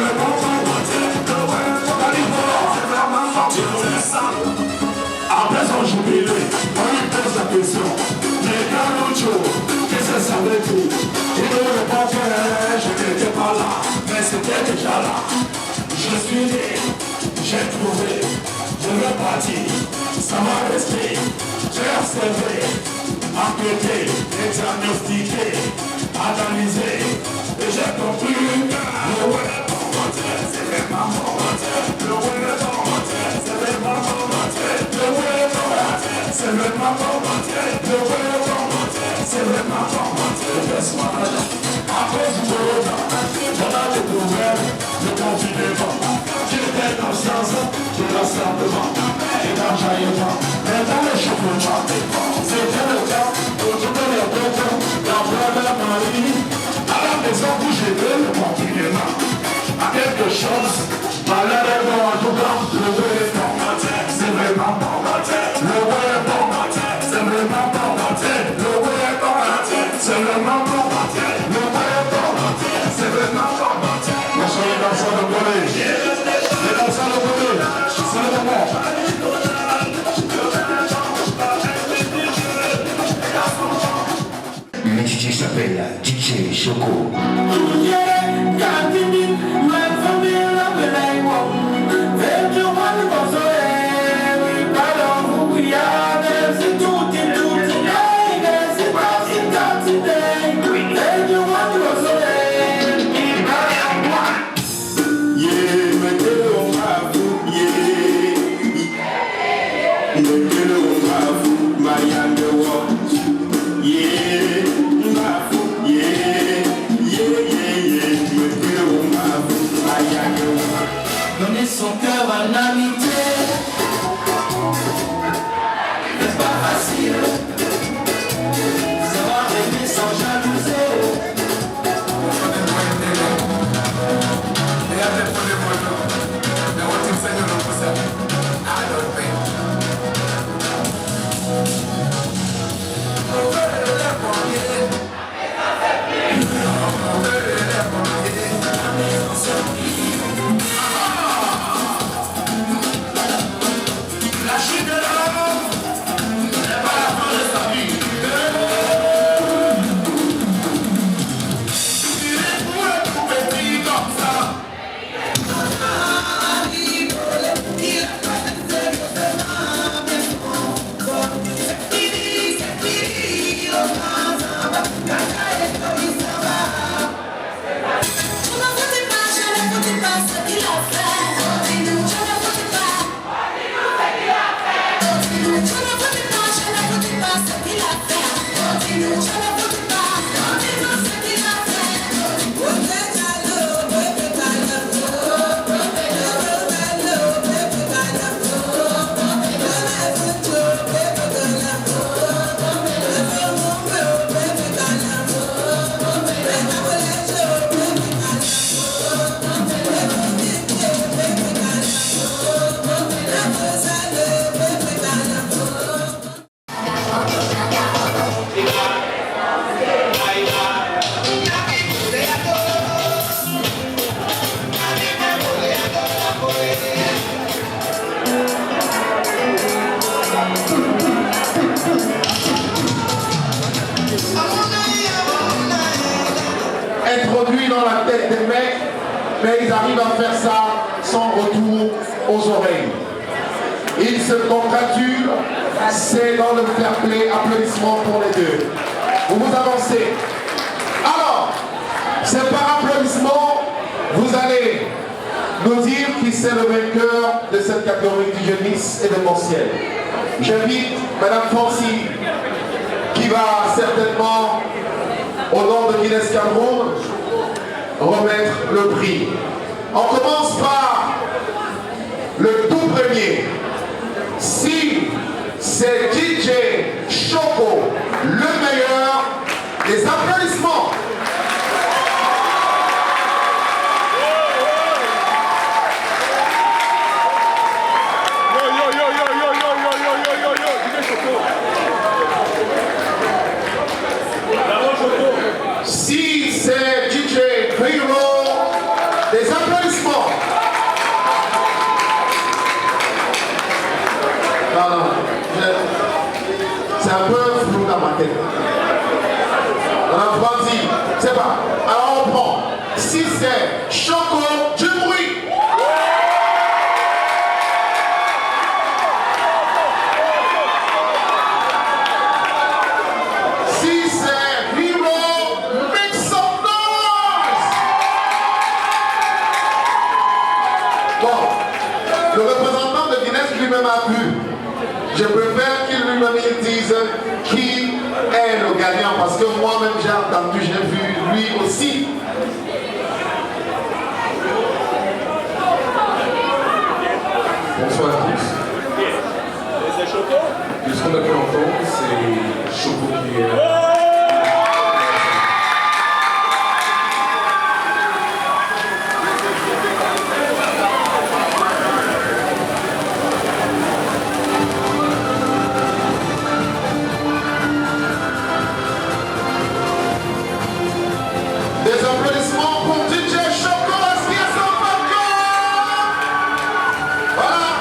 vraiment bon, après son jubilé, on lui pose la question. Mais Galucho, qu'est-ce que ça veut dire? Il ne répond que je n'étais pas là, mais c'était déjà là. Je suis né, j'ai trouvé, je vais partir, ça m'a resté. J'ai observé, enquêté, diagnostiqué, analysé, et j'ai compris le ouais est bon, c'est vraiment bon, le ouais est bon, c'est vraiment bon. Le ouais est bon, c'est vraiment bon. Le ouais est bon, c'est vraiment bon. Après du beau temps, on a découvert le confinement. J'étais dans le sens du rassemblement et d'enjaillement. Mais dans le chauffement, c'était le temps où je donnais au temps d'envoyer la Marie à la maison où j'ai vu le confinement. À quelque chose, malheureusement en tout cas, le ouais est bon. C'est vraiment bon. Le ouais est bon. C'est vraiment bon. Le ouais est bon. C'est vraiment bon. Le ouais est bon. C'est vraiment bon. Moi, je suis dans ça de voler. Les danseurs de voler. C'est le moment. Le DJ s'appelle DJ Choco. Donner son cœur à l'amitié, c'est pas facile. Savoir aimer sans jalousie. introduit dans la tête des mecs, mais ils arrivent à faire ça sans retour aux oreilles. Ils se congratulent, c'est dans le fair play. Applaudissements pour les deux. Vous vous avancez. Alors, c'est par applaudissements, vous allez nous dire qui c'est le vainqueur de cette catégorie du jeunesse et de Monciel. J'invite Madame Fancy, qui va certainement, au nom de Guinness Cameroun, remettre le prix. On commence par le tout premier. Si c'est DJ Choco, le meilleur, les applaudissements. Si c'est DJ Hero, des applaudissements. Non, c'est un peu flou dans ma tête. On a Franzi, c'est pas. Alors on prend. Si c'est Choco, du bruit. Si c'est Hero, make some noise. Bon, le représentant de Guinness lui-même a vu. Je préfère qu'il lui-même dise qui est le gagnant parce que moi-même j'ai entendu, j'ai vu lui aussi. Bonsoir à tous. De ce qu'on a pu entendre, c'est Choco qui est Des applaudissements pour DJ Choco, est-ce qu'il y a son vainqueur? Voilà.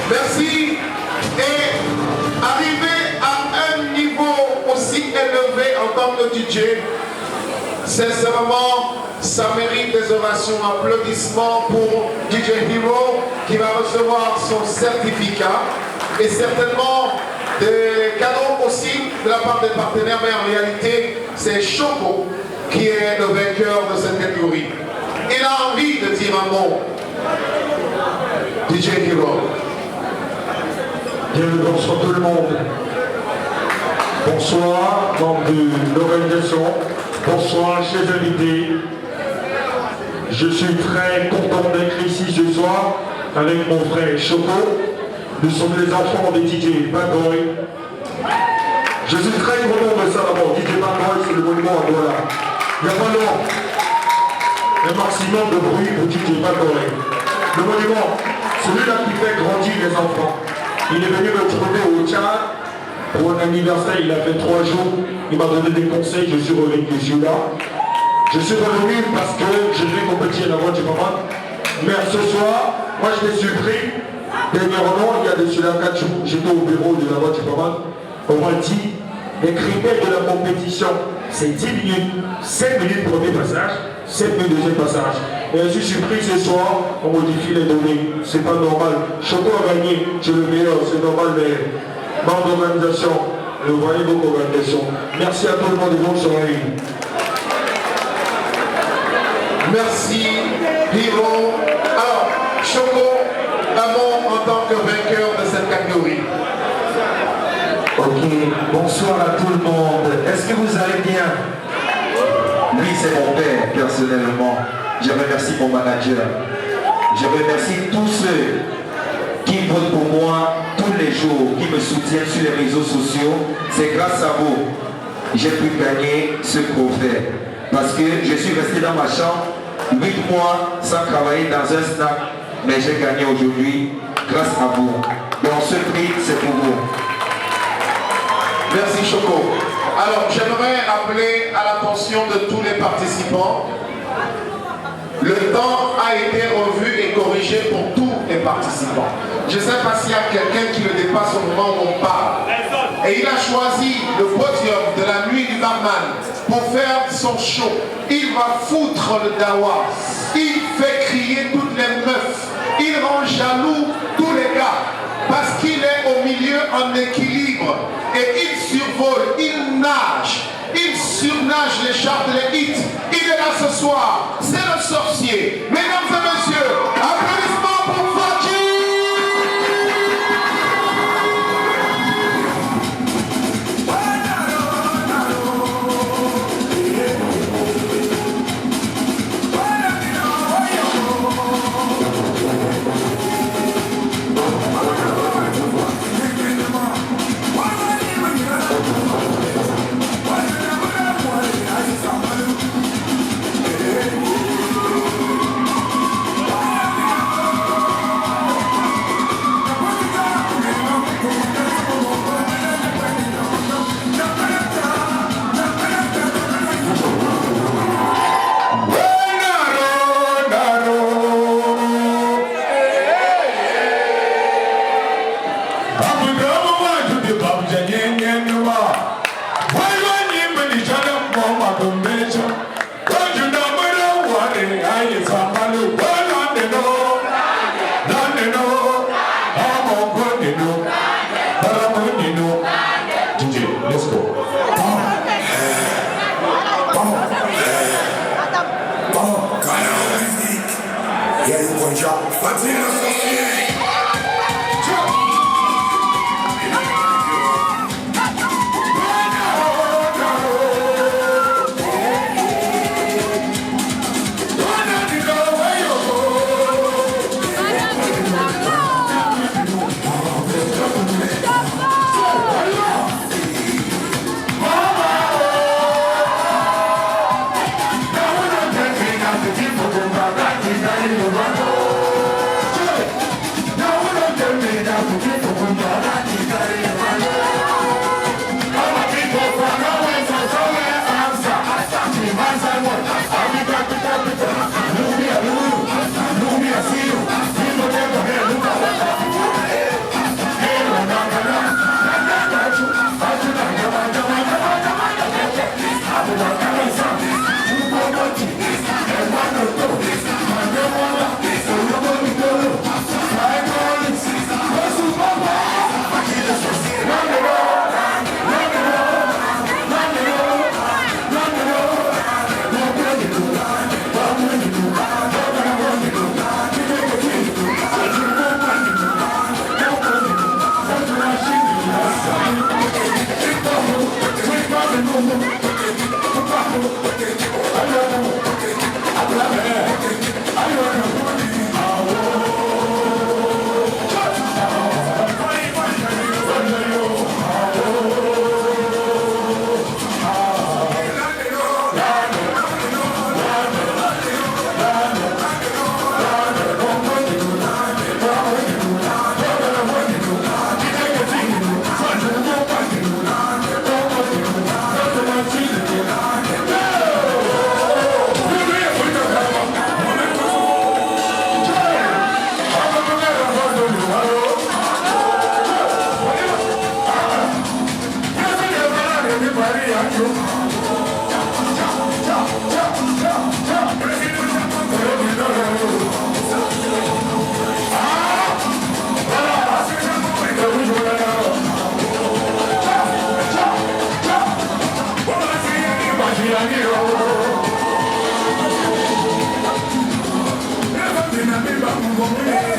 Merci. Et arriver à un niveau aussi élevé en tant que DJ, sincèrement, ça mérite des ovations, applaudissements pour DJ Hero qui va recevoir son certificat et certainement des cadeaux aussi de la part des partenaires, mais en réalité, c'est Choco qui est le vainqueur de cette catégorie. Il a envie de dire un mot. DJ Hero. Bien le bonsoir tout le monde. Bonsoir, membre de l'organisation. Bonsoir, chers invités. Je suis très content d'être ici ce soir avec mon frère Choco. Nous sommes les enfants de DJ Bad Boy. Je suis très content de ça d'abord. DJ Bad Boy, c'est le monument à Douala. Il n'y a pas long. Un maximum de bruit pour DJ Bad Boy. Le monument, celui-là qui fait grandir les enfants. Il est venu me trouver au Tchad pour un anniversaire, il a fait 3 jours. Il m'a donné des conseils, je suis revenu là. Je suis revenu parce que je vais compétir la voix du maman. Mais ce soir, moi je l'ai surpris. Dernièrement, il y a de cela 4 jours, j'étais au bureau de la voix du maman. On m'a dit, les critères de la compétition, c'est 10 minutes, 7 minutes premier passage, 7 minutes deuxième passage. Et je suis surpris ce soir, on modifie les données. C'est pas normal. Choco a gagné, c'est le meilleur, c'est normal, mais membre d'organisation, vous voyez votre organisation. Merci à tout le monde et bonne soirée. Merci, Hero. Alors, Choco, Amon en tant que vainqueur de cette catégorie. Ok, bonsoir à tout le monde. Est-ce que vous allez bien? Lui, c'est mon père, personnellement. Je remercie mon manager. Je remercie tous ceux qui votent pour moi tous les jours, qui me soutiennent sur les réseaux sociaux. C'est grâce à vous que j'ai pu gagner ce trophée. Parce que je suis resté dans ma chambre 8 mois sans travailler dans un snack. Mais j'ai gagné aujourd'hui grâce à vous. Donc ce prix, c'est pour vous. Merci Choco. Alors j'aimerais appeler à l'attention de tous les participants. Le temps a été revu et corrigé pour tous les participants. Je ne sais pas s'il y a quelqu'un qui le dépasse au moment où on parle. Et il a choisi le podium de la nuit du barman pour faire son show. Il va foutre le dawa. Il fait crier toutes les meufs. Il rend jaloux tous les gars. Parce qu'il est au milieu en équilibre. Et il survole, il nage. Il surnage les charts, les hits. Il est là ce soir. C'est le sorcier. Mesdames et messieurs, applaudissements pour Fadji. Never been a